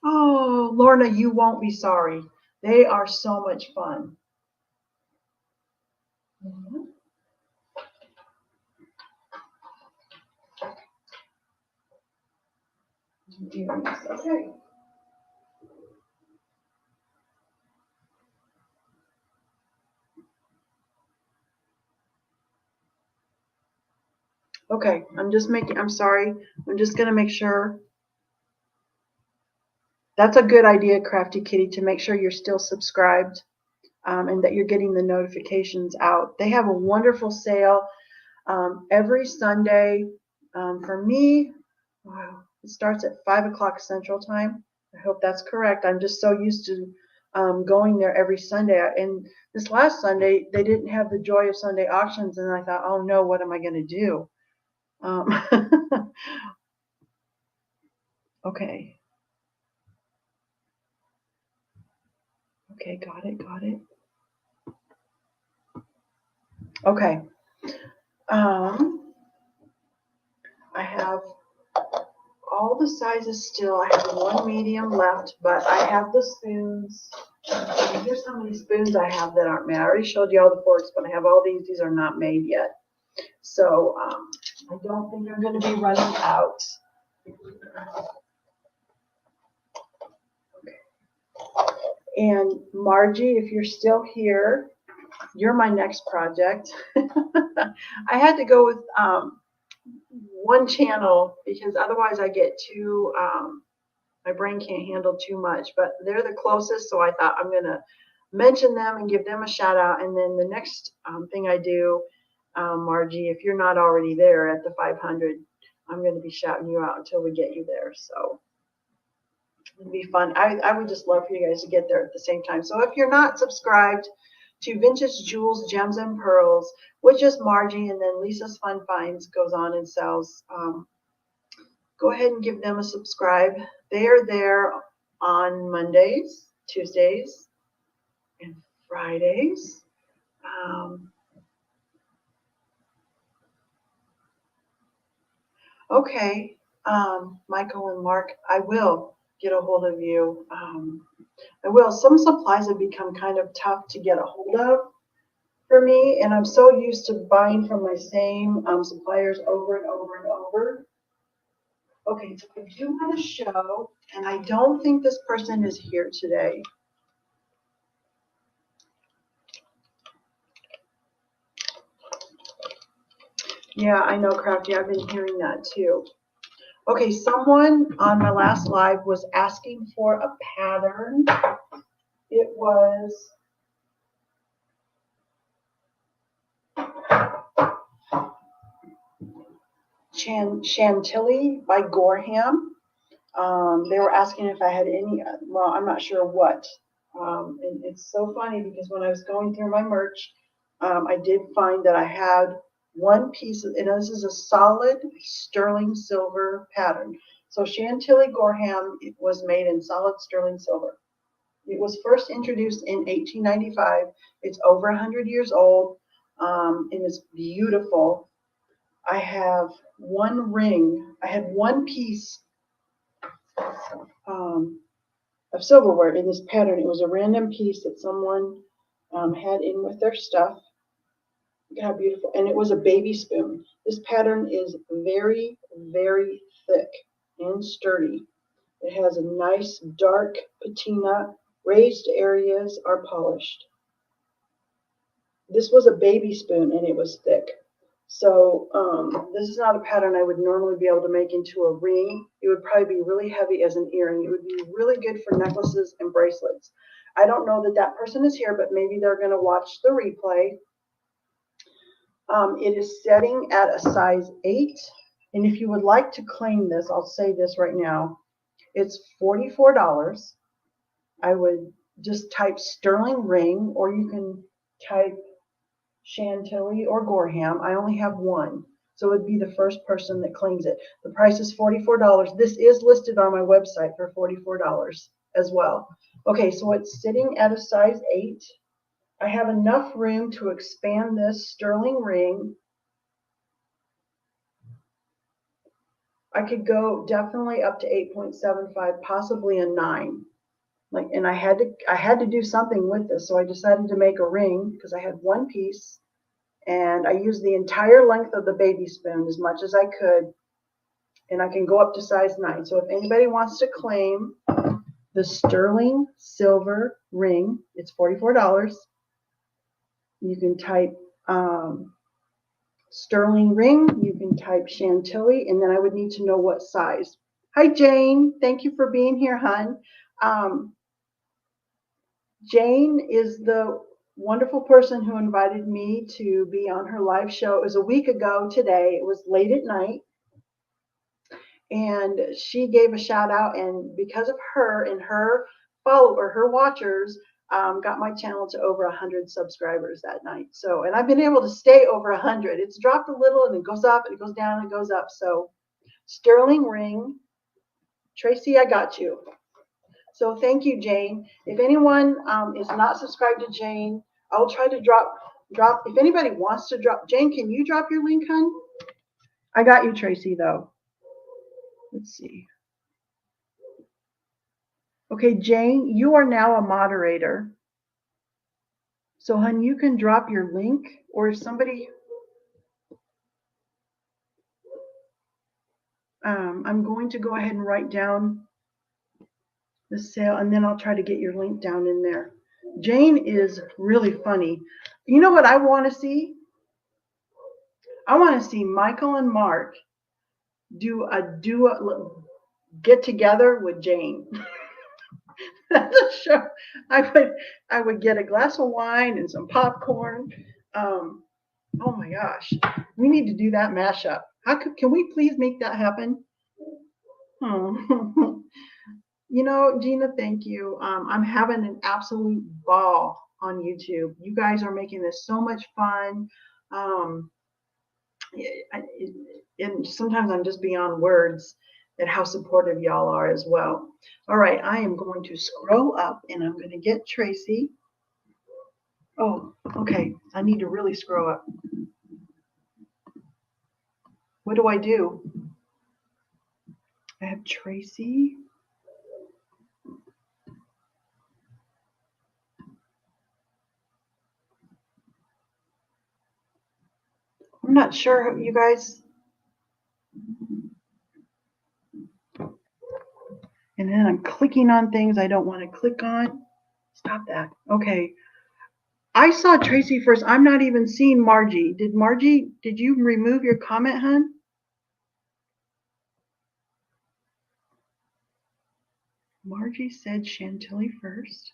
Oh, Lorna, you won't be sorry. They are so much fun. Okay. Okay, I'm sorry. I'm just going to make sure. That's a good idea, Crafty Kitty, to make sure you're still subscribed and that you're getting the notifications out. They have a wonderful sale. every Sunday. For me, wow, it starts at 5 o'clock Central Time. I hope that's correct. I'm just so used to going there every Sunday. And this last Sunday, they didn't have the Joy of Sunday auctions, and I thought, oh no, what am I going to do? Okay. Okay, got it, got it. Okay. I have all the sizes still. I have one medium left, but I have the spoons. Here's how many spoons I have that aren't made. I already showed you all the forks, but I have all these. These are not made yet. So I don't think I'm going to be running out. And Margie, if you're still here, you're my next project. I had to go with one channel because otherwise I get too, my brain can't handle too much, but they're the closest. So I thought I'm going to mention them and give them a shout out. And then the next thing I do, Margie, if you're not already there at the 500, I'm going to be shouting you out until we get you there. So it'd be fun. I would just love for you guys to get there at the same time. So if you're not subscribed to Vintage Jewels, Gems, and Pearls, which is Margie, and then Lisa's Fun Finds goes on and sells, go ahead and give them a subscribe. They are there on Mondays, Tuesdays, and Fridays. Okay, Michael and Mark, I will get a hold of you. I will. Some supplies have become kind of tough to get a hold of for me, and I'm so used to buying from my same suppliers over and over and over. Okay, so I do want to show, and I don't think this person is here today. Yeah, I know, Crafty. I've been hearing that too. Okay, someone on my last live was asking for a pattern. It was Chantilly by Gorham. They were asking if I had any, well, I'm not sure what. And it's so funny because when I was going through my merch, I did find that I had one piece of, and this is a solid sterling silver pattern. So Chantilly Gorham, it was made in solid sterling silver. It was first introduced in 1895. It's over 100 years old, and it's beautiful. I have one ring. I had one piece of silverware in this pattern. It was a random piece that someone had in with their stuff. Look how beautiful. And it was a baby spoon. This pattern is very, very thick and sturdy. It has a nice dark patina. Raised areas are polished. This was a baby spoon and it was thick. So this is not a pattern I would normally be able to make into a ring. It would probably be really heavy as an earring. It would be really good for necklaces and bracelets. I don't know that that person is here, but maybe they're going to watch the replay. It is setting at a size 8. And if you would like to claim this, I'll say this right now. It's $44. I would just type sterling ring, or you can type Chantilly or Gorham. I only have one, so it would be the first person that claims it. The price is $44. This is listed on my website for $44 as well. Okay, so it's sitting at a size 8. I have enough room to expand this sterling ring. I could go definitely up to 8.75, possibly a 9. And I had to do something with this, so I decided to make a ring because I had one piece. And I used the entire length of the baby spoon as much as I could, and I can go up to size 9. So if anybody wants to claim the sterling silver ring, it's $44. You can type sterling ring, you can type Chantilly, and then I would need to know what size. Hi, Jane. Thank you for being here, hon. Jane is the wonderful person who invited me to be on her live show. It was a week ago today. It was late at night, and she gave a shout out, and because of her and her follower, her watchers, got my channel to over 100 subscribers that night. So, and I've been able to stay over 100. It's dropped a little, and it goes up, and it goes down, and it goes up. So, sterling ring, Tracy, I got you. So thank you, Jane. If anyone is not subscribed to Jane, I'll try to drop. If anybody wants to drop, Jane, can you drop your link, hun? I got you, Tracy, though. Let's see. Okay, Jane, you are now a moderator. So, hun, you can drop your link, or if somebody, I'm going to go ahead and write down the sale, and then I'll try to get your link down in there. Jane is really funny. You know what I want to see? I want to see Michael and Mark do a get together with Jane. That's a show. I would get a glass of wine and some popcorn. Oh my gosh, we need to do that mashup. Can we please make that happen? Hmm. You know, Gina, thank you. I'm having an absolute ball on YouTube. You guys are making this so much fun. Um, and sometimes I'm just beyond words at how supportive y'all are as well. All right, I am going to scroll up and I'm going to get Tracy. Oh, okay. I need to really scroll up. What do I do? I have Tracy. I'm not sure, you guys. And then I'm clicking on things I don't want to click on. Stop that. Okay. I saw Tracy first. I'm not even seeing Margie. Did you remove your comment, hun? Margie said Chantilly first.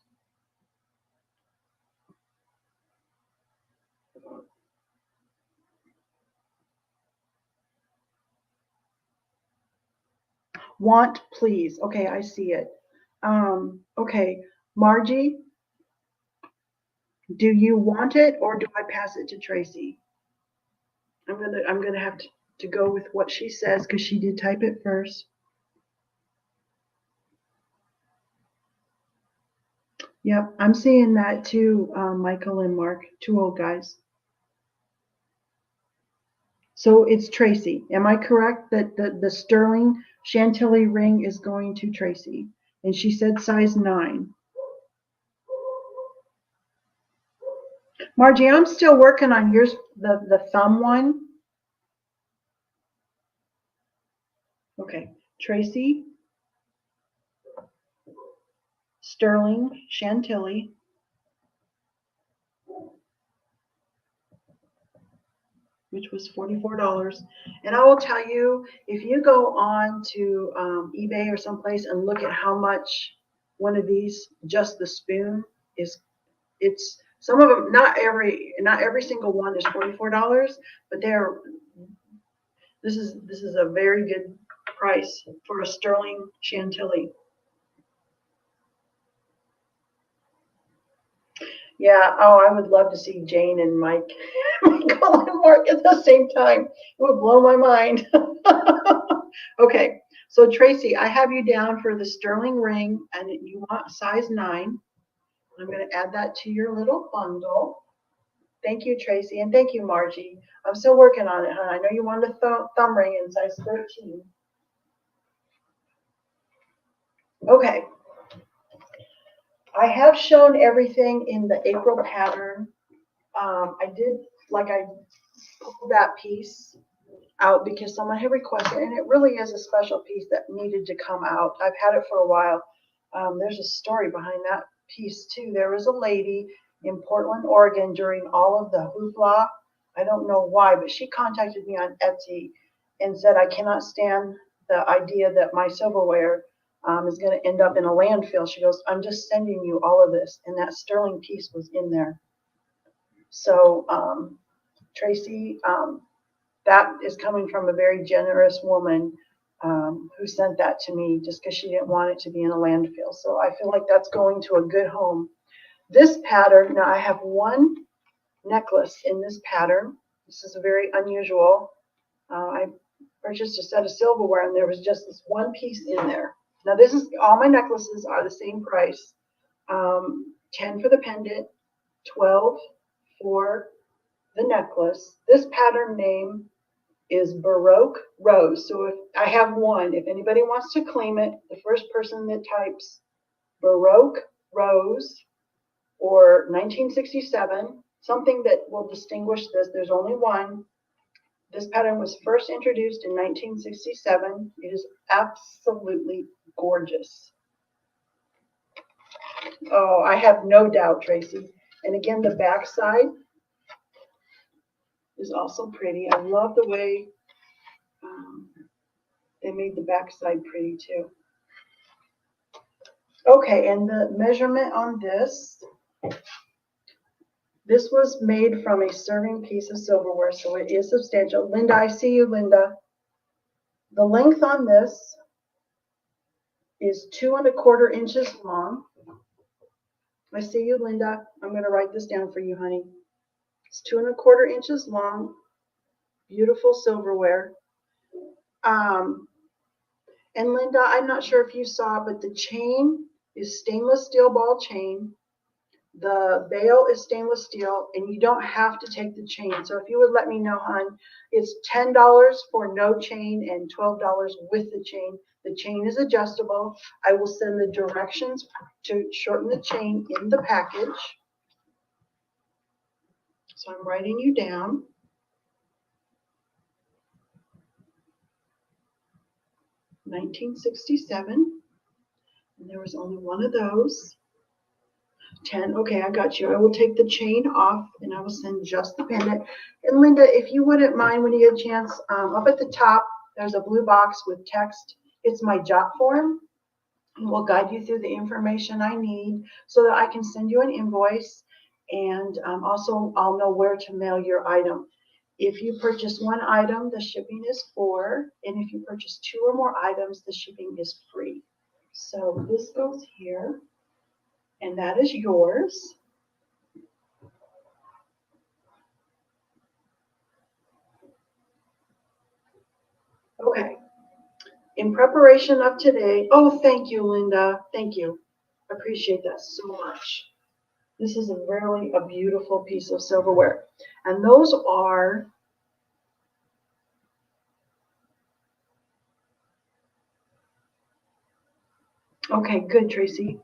Want, please. Okay, I see it. Okay, Margie, do you want it or do I pass it to Tracy? I'm gonna have to go with what she says because she did type it first. Yep, I'm seeing that too, Michael and Mark, two old guys. So it's Tracy. Am I correct that the sterling Chantilly ring is going to Tracy? And she said size 9. Margie, I'm still working on yours, the thumb one. Okay, Tracy, sterling Chantilly. Which was $44. And I will tell you, if you go on to eBay or someplace and look at how much one of these, just the spoon, is, it's some of them, not every single one is $44, but this is a very good price for a sterling Chantilly. Yeah, oh, I would love to see Jane and Mike, Michael and Mark at the same time. It would blow my mind. Okay, so Tracy, I have you down for the sterling ring, and you want size 9. I'm going to add that to your little bundle. Thank you, Tracy, and thank you, Margie. I'm still working on it, huh? I know you wanted a thumb ring in size 13. Okay. I have shown everything in the April pattern. I did, like, I pulled that piece out because someone had requested, and it really is a special piece that needed to come out. I've had it for a while. There's a story behind that piece too. There was a lady in Portland, Oregon during all of the hoopla. I don't know why, but she contacted me on Etsy and said, I cannot stand the idea that my silverware is going to end up in a landfill. She goes, I'm just sending you all of this. And that sterling piece was in there. So Tracy, that is coming from a very generous woman who sent that to me just because she didn't want it to be in a landfill. So I feel like that's going to a good home. This pattern, now I have one necklace in this pattern. This is very unusual. I purchased a set of silverware and there was just this one piece in there. Now this is, all my necklaces are the same price. 10 for the pendant, 12 for the necklace. This pattern name is Baroque Rose. So if I have one, if anybody wants to claim it, the first person that types Baroque Rose or 1967, something that will distinguish this, there's only one. This pattern was first introduced in 1967. It is absolutely gorgeous. Oh, I have no doubt, Tracy. And again, the back side is also pretty. I love the way they made the back side pretty too. Okay, and the measurement on this was made from a serving piece of silverware, so it is substantial. Linda, I see you, Linda. The length on this is 2¼ inches long. I see you, Linda. I'm going to write this down for you, honey. It's 2¼ inches long. Beautiful silverware. And Linda, I'm not sure if you saw, but the chain is stainless steel ball chain. The veil is stainless steel, and you don't have to take the chain. So if you would let me know, hon, it's $10 for no chain and $12 with the chain. The chain is adjustable. I will send the directions to shorten the chain in the package. So I'm writing you down. $1967, and there was only one of those. 10. Okay, I got you. I will take the chain off and I will send just the pendant. And Linda, if you wouldn't mind, when you get a chance, up at the top, there's a blue box with text. It's my jot form. And we'll guide you through the information I need so that I can send you an invoice. And also, I'll know where to mail your item. If you purchase one item, the shipping is $4. And if you purchase 2 or more items, the shipping is free. So this goes here. And that is yours. Okay. In preparation of today, oh, thank you, Linda. Thank you. I appreciate that so much. This is really a beautiful piece of silverware. And those are okay, good, Tracy.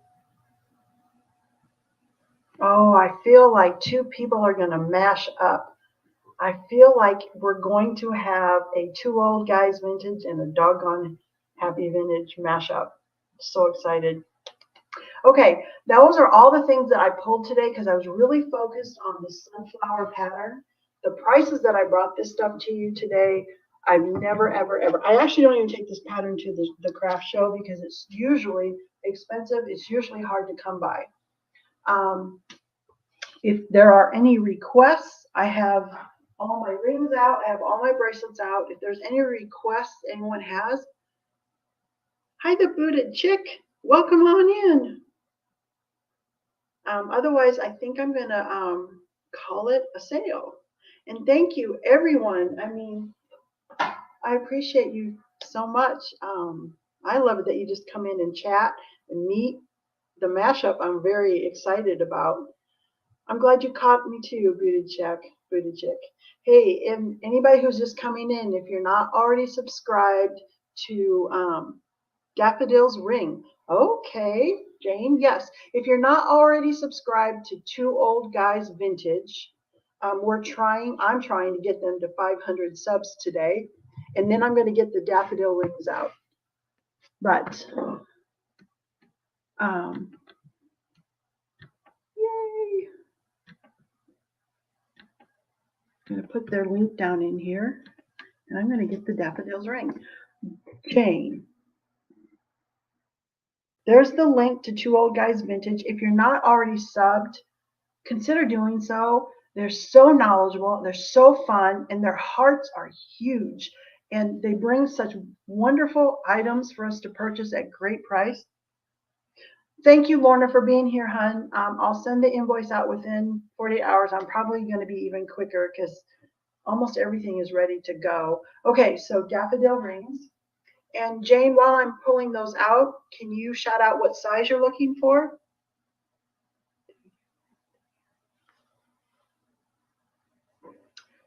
Oh, I feel like 2 people are going to mash up. I feel like we're going to have a 2 old guys vintage and a doggone happy vintage mashup. So excited. Okay, those are all the things that I pulled today because I was really focused on the sunflower pattern. The prices that I brought this stuff to you today, I've never, ever, ever. I actually don't even take this pattern to the craft show because it's usually expensive. It's usually hard to come by. If there are any requests, I have all my rings out. I have all my bracelets out. If there's any requests anyone has, hi, the booted chick. Welcome on in. Otherwise, I think I'm going to call it a sale. And thank you, everyone. I mean, I appreciate you so much. I love it that you just come in and chat and meet. The mashup I'm very excited about. I'm glad you caught me too, booted chick. Hey, and anybody who's just coming in, if you're not already subscribed to Daffodil's Ring, okay, Jane, yes. If you're not already subscribed to 2 Old Guys Vintage, I'm trying to get them to 500 subs today, and then I'm going to get the daffodil rings out. But, yay! I'm going to put their link down in here, and I'm going to get the daffodils ring. Jane. There's the link to 2 Old Guys Vintage. If you're not already subbed, consider doing so. They're so knowledgeable, they're so fun, and their hearts are huge. And they bring such wonderful items for us to purchase at great price. Thank you, Lorna, for being here, hon. I'll send the invoice out within 48 hours. I'm probably going to be even quicker because almost everything is ready to go. Okay, so daffodil rings. And Jane, while I'm pulling those out, can you shout out what size you're looking for?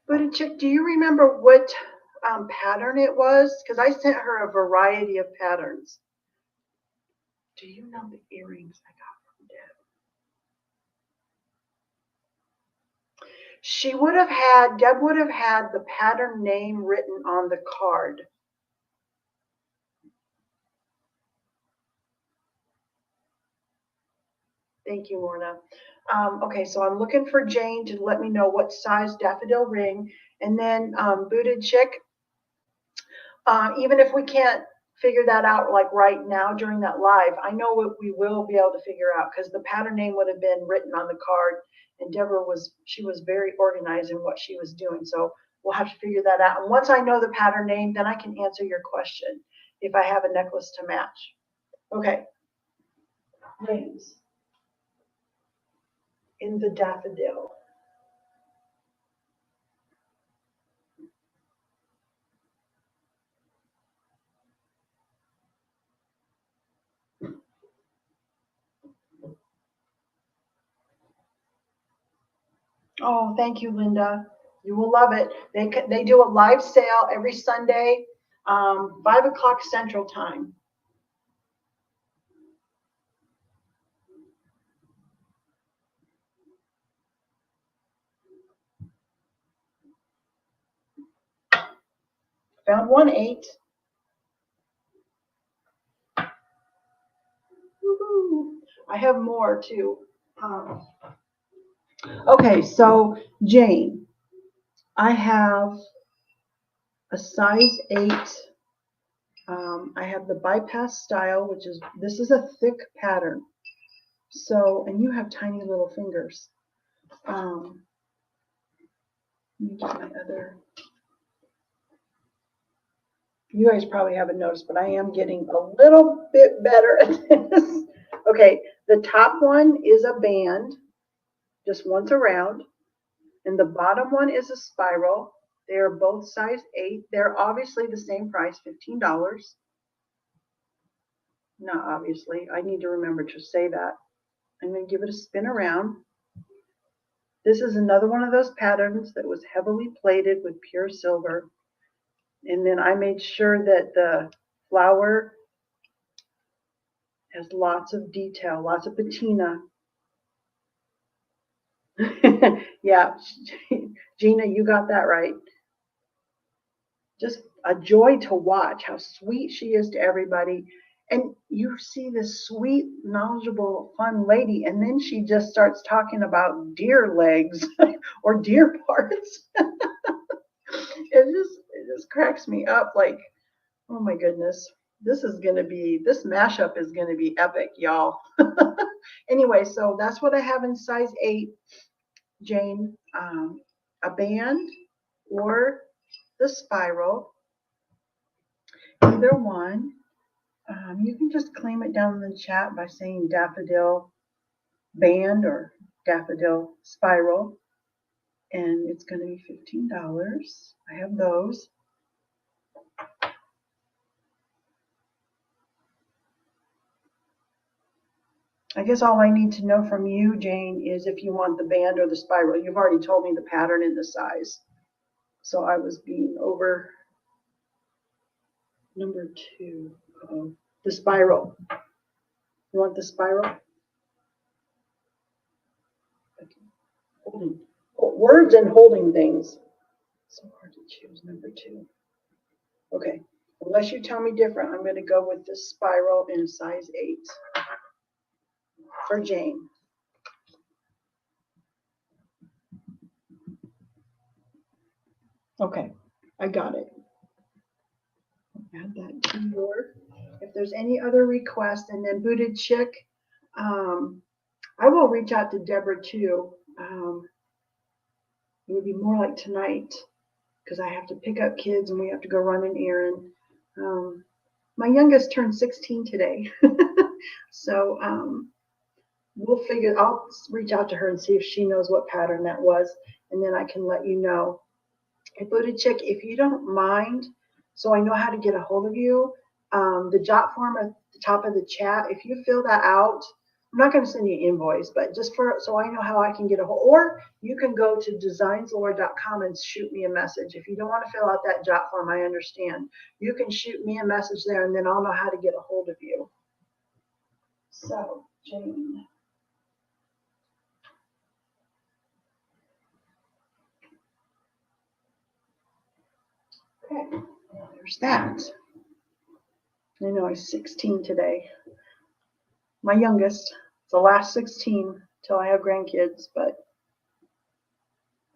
But Chick, do you remember what pattern it was? Because I sent her a variety of patterns. Do you know the earrings I got from Deb? Deb would have had the pattern name written on the card. Thank you, Lorna. Okay, so I'm looking for Jane to let me know what size daffodil ring. And then Booted Chick, even if we can't figure that out like right now during that live, I know what we will be able to figure out because the pattern name would have been written on the card, and Deborah was very organized in what she was doing. So we'll have to figure that out. And once I know the pattern name, then I can answer your question if I have a necklace to match. Okay. Rings in the daffodil. Oh, thank you, Linda. You will love it. They do a live sale every Sunday, 5 o'clock Central Time. Found 1-8. Woo-hoo. I have more too. Okay, so Jane, I have a size 8. I have the bypass style, which is, this is a thick pattern. So, and you have tiny little fingers. Let me get my other. You guys probably haven't noticed, but I am getting a little bit better at this. Okay, the top one is a band, just once around, and the bottom one is a spiral. They are both size 8. They're obviously the same price, $15. Not obviously. I need to remember to say that. I'm going to give it a spin around. This is another one of those patterns that was heavily plated with pure silver. And then I made sure that the flower has lots of detail, lots of patina. Yeah, Gina, you got that right. Just a joy to watch how sweet she is to everybody. And you see this sweet, knowledgeable, fun lady, and then she just starts talking about deer legs or deer parts. It just cracks me up like, oh my goodness, this mashup is gonna be epic, y'all. Anyway, so that's what I have in size 8, Jane. A band or the spiral, either one. You can just claim it down in the chat by saying daffodil band or daffodil spiral, and it's going to be $15. I have those. I guess all I need to know from you, Jane, is if you want the band or the spiral. You've already told me the pattern and the size. So I was being over. Number 2, the spiral. You want the spiral? Okay. Holding words and holding things. So hard to choose. Number 2. Okay. Unless you tell me different, I'm going to go with this spiral in a size 8 for Jane. Okay, I got it. Add that to your. If there's any other request, and then Booted Chick, I will reach out to Deborah too. It would be more like tonight because I have to pick up kids and we have to go run an errand. My youngest turned 16 today. So we'll figure, I'll reach out to her and see if she knows what pattern that was, and then I can let you know. Hey, Booted Chick, if you don't mind, so I know how to get a hold of you, the jot form at the top of the chat, if you fill that out, I'm not going to send you an invoice, but just for so I know how I can get a hold, or you can go to designslore.com and shoot me a message. If you don't want to fill out that jot form, I understand. You can shoot me a message there, and then I'll know how to get a hold of you. So, Jane. Okay, there's that. I know he's 16 today. My youngest. It's the last 16 till I have grandkids, but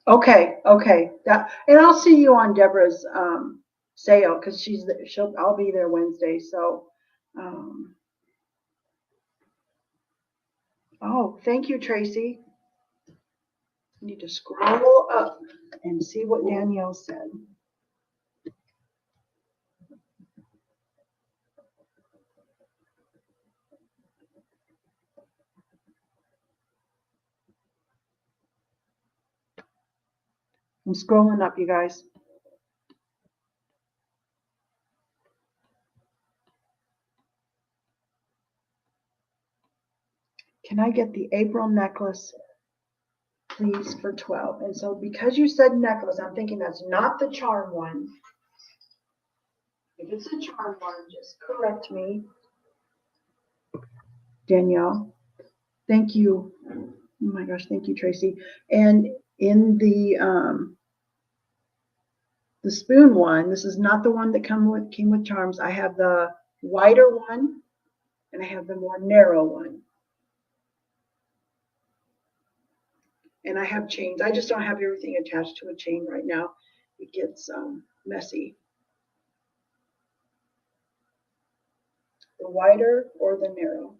okay. That, and I'll see you on Deborah's sale because I'll be there Wednesday. So, oh, thank you, Tracy. I need to scroll up and see what Danielle said. I'm scrolling up, you guys. Can I get the April necklace, please, for 12? And so because you said necklace, I'm thinking that's not the charm one. If it's a charm one, just correct me. Danielle, thank you. Oh my gosh, thank you, Tracy. And in the spoon one, this is not the one that came with charms. I have the wider one and I have the more narrow one. And I have chains. I just don't have everything attached to a chain right now. It gets messy. The wider or the narrow?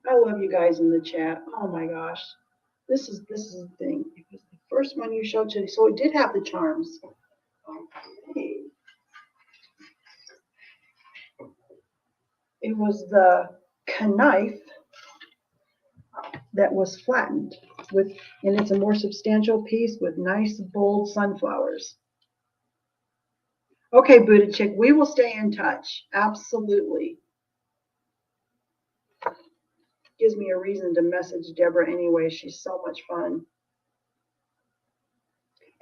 I love you guys in the chat. Oh my gosh. This is the thing. It was the first one you showed today. So it did have the charms. Okay. It was the knife that was flattened with, and it's a more substantial piece with nice bold sunflowers. Okay, Booted Chick, we will stay in touch. Absolutely. Gives me a reason to message Deborah anyway. She's so much fun.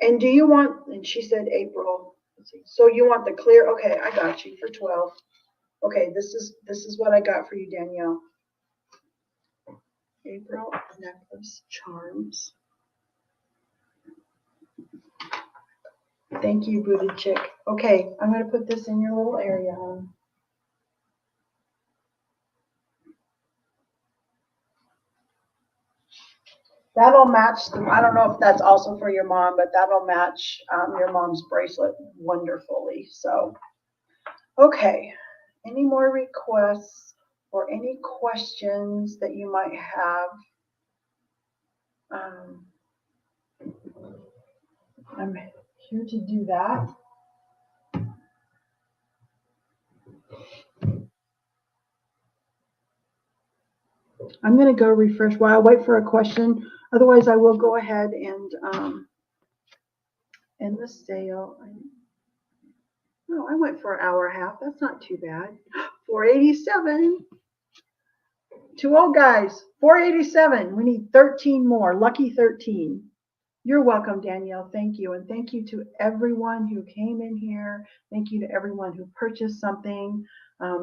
And do you want, and she said April. Let's see. So you want the clear, okay, I got you for 12. Okay, this is what I got for you, Danielle. April necklace charms. Thank you, Booted Chick. Okay, I'm going to put this in your little area. That'll match the, I don't know if that's also for your mom, but that'll match your mom's bracelet wonderfully. So, okay. Any more requests or any questions that you might have? I'm here to do that. I'm going to go refresh while I wait for a question. Otherwise, I will go ahead and end the sale. No, I went for an hour and a half. That's not too bad. 487. 20 guys. 487. We need 13 more. Lucky 13. You're welcome, Danielle. Thank you. And thank you to everyone who came in here. Thank you to everyone who purchased something.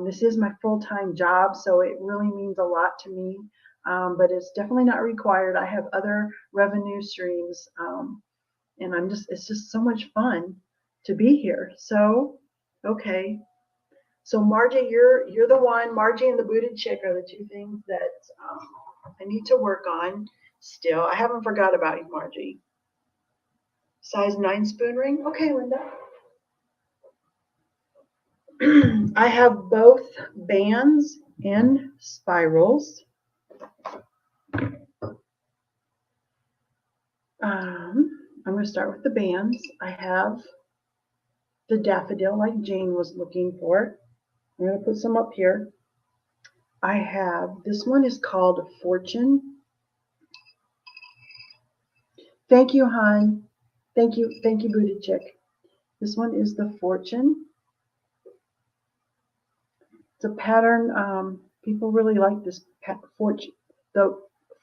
This is my full-time job, so it really means a lot to me. But it's definitely not required. I have other revenue streams. And it's just so much fun to be here. So, okay. So Margie, you're the one. Margie and the Booted Chick are the two things that I need to work on still. I haven't forgot about you, Margie. Size 9 spoon ring. Okay, Linda. I have both bands and spirals. I'm going to start with the bands. I have the daffodil like Jane was looking for. I'm going to put some up here. I have, this one is called Fortune. Thank you, hon. Thank you, Booty Chick. This one is the Fortune. It's a pattern. People really like this Fortune. The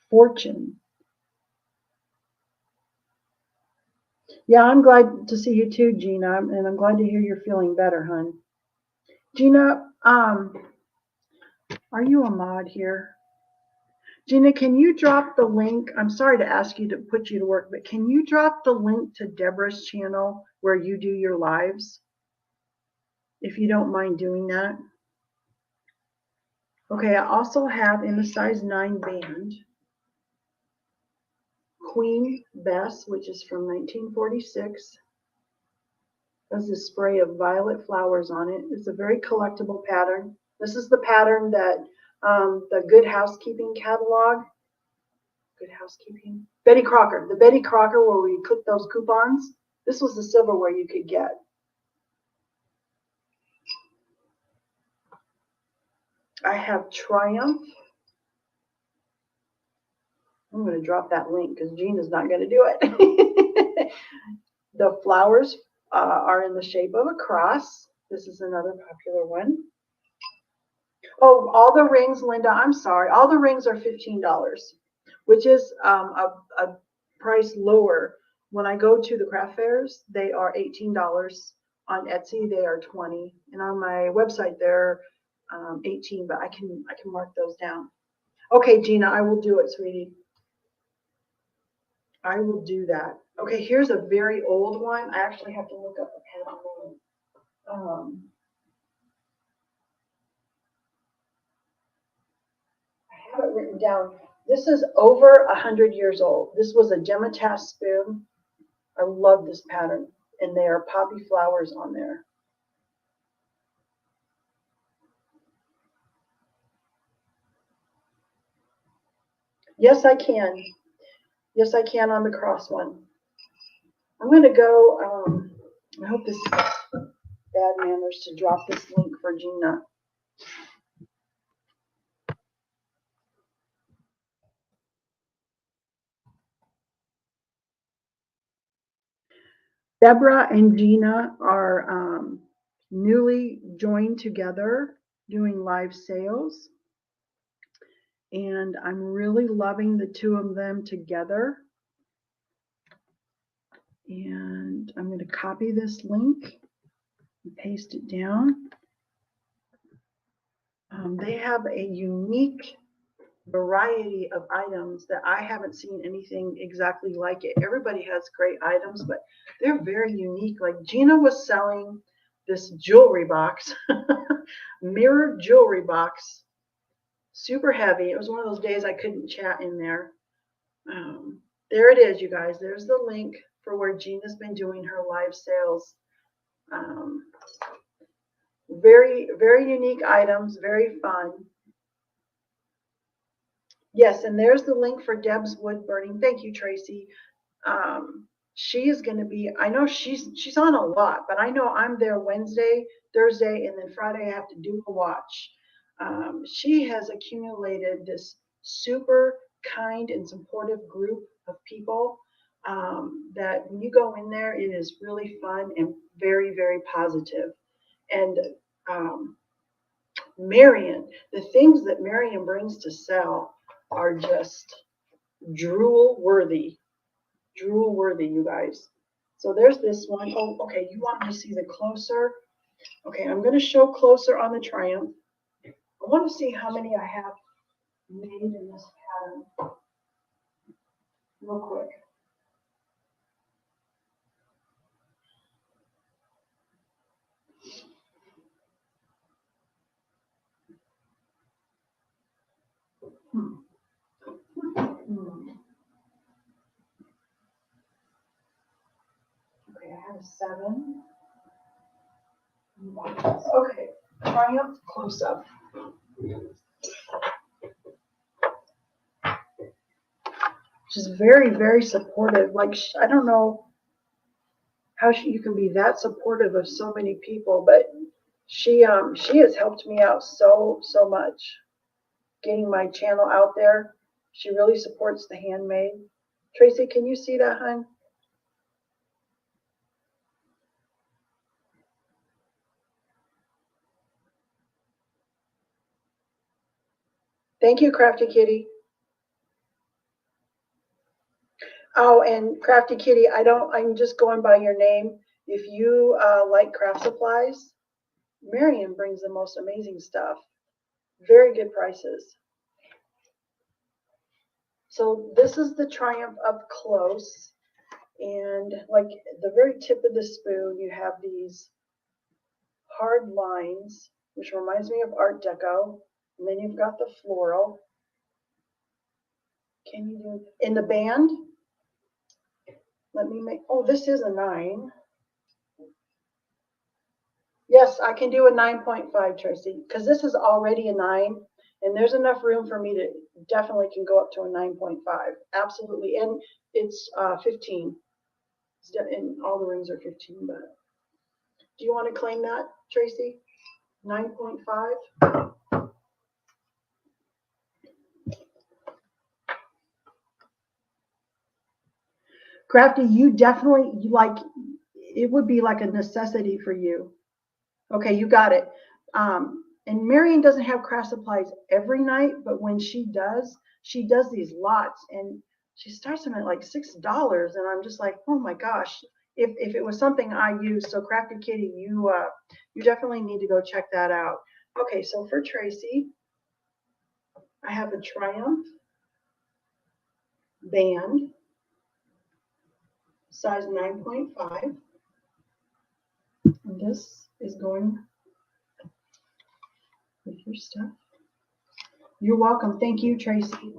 Fortune. Yeah, I'm glad to see you too, Gina, and I'm glad to hear you're feeling better, hon. Gina, are you a mod here? Gina, can you drop the link? I'm sorry to ask you to put you to work, but can you drop the link to Deborah's channel where you do your lives? If you don't mind doing that. Okay, I also have in the size 9 band, Queen Bess, which is from 1946. Has this spray of violet flowers on it. It's a very collectible pattern. This is the pattern that the Good Housekeeping catalog, Good Housekeeping, Betty Crocker, the Betty Crocker where we click those coupons. This was the silverware you could get. I have Triumph. I'm going to drop that link because Gina's not going to do it. The flowers are in the shape of a cross. This is another popular one. Oh, all the rings, Linda, I'm sorry. All the rings are $15, which is a price lower. When I go to the craft fairs, they are $18. On Etsy, they are $20. And on my website, they're $18, but I can mark those down. Okay, Gina, I will do it, sweetie. I will do that. Okay, here's a very old one. I actually have to look up the pattern name. I have it written down. This is over 100 years old. This was a Gemmatast spoon. I love this pattern, and there are poppy flowers on there. Yes, I can. Yes, I can on the cross one. I'm going to go. I hope this is bad manners to drop this link for Gina. Deborah and Gina are newly joined together doing live sales. And I'm really loving the two of them together. And I'm going to copy this link and paste it down. They have a unique variety of items that I haven't seen anything exactly like it. Everybody has great items, but they're very unique. Like Gina was selling this jewelry box, mirrored jewelry box, super heavy. It was one of those days I couldn't chat in there. There it is, you guys. There's the link for where Gina's been doing her live sales. Very, very unique items, very fun. Yes, and there's the link for Deb's wood burning. Thank you, Tracy. She is going to be, I know she's on a lot, but I know I'm there Wednesday, Thursday, and then Friday I have to do a watch. She has accumulated this super kind and supportive group of people that when you go in there, it is really fun and very, very positive. And Marion, the things that Marion brings to sell are just drool worthy, you guys. So there's this one. Oh, okay, you want me to see the closer? Okay, I'm going to show closer on the Triumph. I want to see how many I have made in this pattern real quick. Okay, I have 7. Okay, Triumph close-up. She's very, very supportive. Like, I don't know how you can be that supportive of so many people, but she has helped me out so much getting my channel out there. She really supports the handmade. Tracy, can you see that, hon? Thank you, Crafty Kitty. Oh, and Crafty Kitty, I'm just going by your name. If you like craft supplies, Marion brings the most amazing stuff. Very good prices. So this is the Triumph up close. And like the very tip of the spoon, you have these hard lines, which reminds me of Art Deco. And then you've got the floral. Can you do in the band? Let me make, oh, this is a 9. Yes, I can do a 9.5, Tracy, because this is already a 9, and there's enough room for me to definitely can go up to a 9.5. Absolutely, and it's 15. And all the rings are 15, but do you want to claim that, Tracy? 9.5? Crafty, you definitely, like, it would be like a necessity for you. Okay, you got it. And Marion doesn't have craft supplies every night, but when she does these lots, and she starts them at like $6, and I'm just like, oh my gosh, if it was something I use. So Crafty Kitty, you definitely need to go check that out. Okay, so for Tracy, I have a Triumph band, size 9.5. And this is going with your stuff. You're welcome. Thank you, Tracy.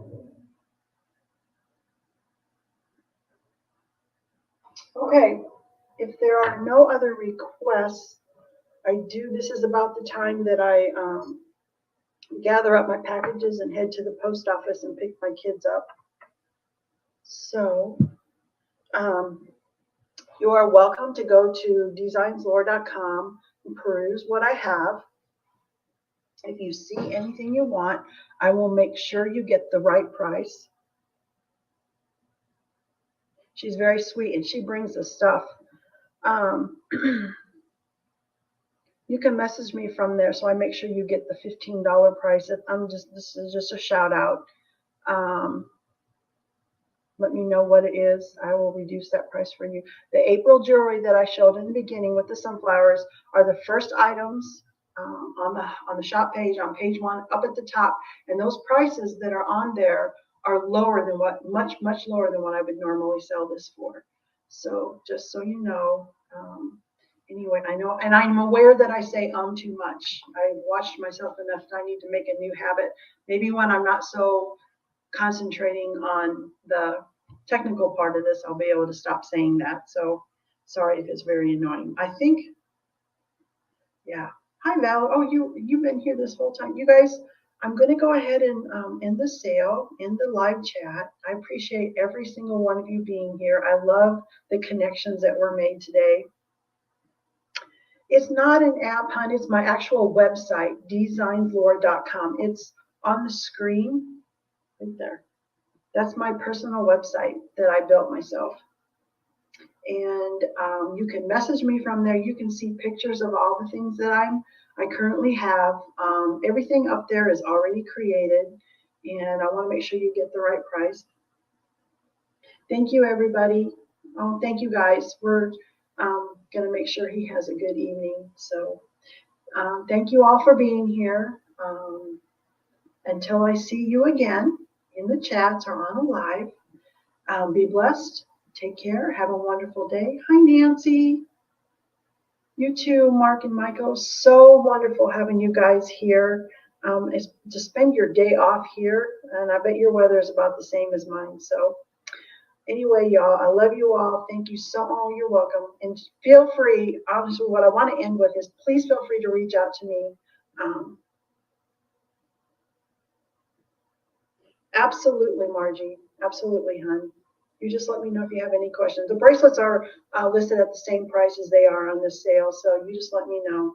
Okay, if there are no other requests, this is about the time that I gather up my packages and head to the post office and pick my kids up. So you are welcome to go to designslore.com and peruse what I have. If you see anything you want, I will make sure you get the right price. She's very sweet, and she brings the stuff. You can message me from there, so I make sure you get the $15 price. This is just a shout out. Let me know what it is. I will reduce that price for you. The April jewelry that I showed in the beginning with the sunflowers are the first items on the shop page, on page 1, up at the top. And those prices that are on there are lower than much lower than what I would normally sell this for. So just so you know. Anyway, I know, and I'm aware that I say too much. I've watched myself enough. I need to make a new habit. Maybe when I'm not so concentrating on the technical part of this, I'll be able to stop saying that. So sorry if it's very annoying. I think, yeah. Hi, Val. Oh, you've been here this whole time. You guys, I'm going to go ahead and end the sale in the live chat. I appreciate every single one of you being here. I love the connections that were made today. It's not an app, hon. It's my actual website, designslore.com. It's on the screen right there. That's my personal website that I built myself. And you can message me from there. You can see pictures of all the things that I currently have. Everything up there is already created, and I want to make sure you get the right price. Thank you, everybody. Oh, thank you, guys. We're going to make sure he has a good evening. So thank you all for being here. Until I see you again in the chats or on a live, be blessed. Take care. Have a wonderful day. Hi, Nancy. You too, Mark and Michael. So wonderful having you guys here. To spend your day off here, and I bet your weather is about the same as mine. So anyway, y'all, I love you all. Thank you so much. You're welcome. And feel free, obviously, what I want to end with is please feel free to reach out to me. Um, Absolutely, Margie. Absolutely, hon. You just let me know if you have any questions. The bracelets are listed at the same price as they are on this sale, so you just let me know.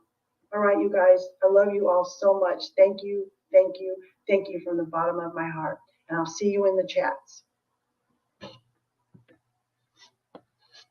All right, you guys. I love you all so much. Thank you, thank you, thank you from the bottom of my heart. And I'll see you in the chats.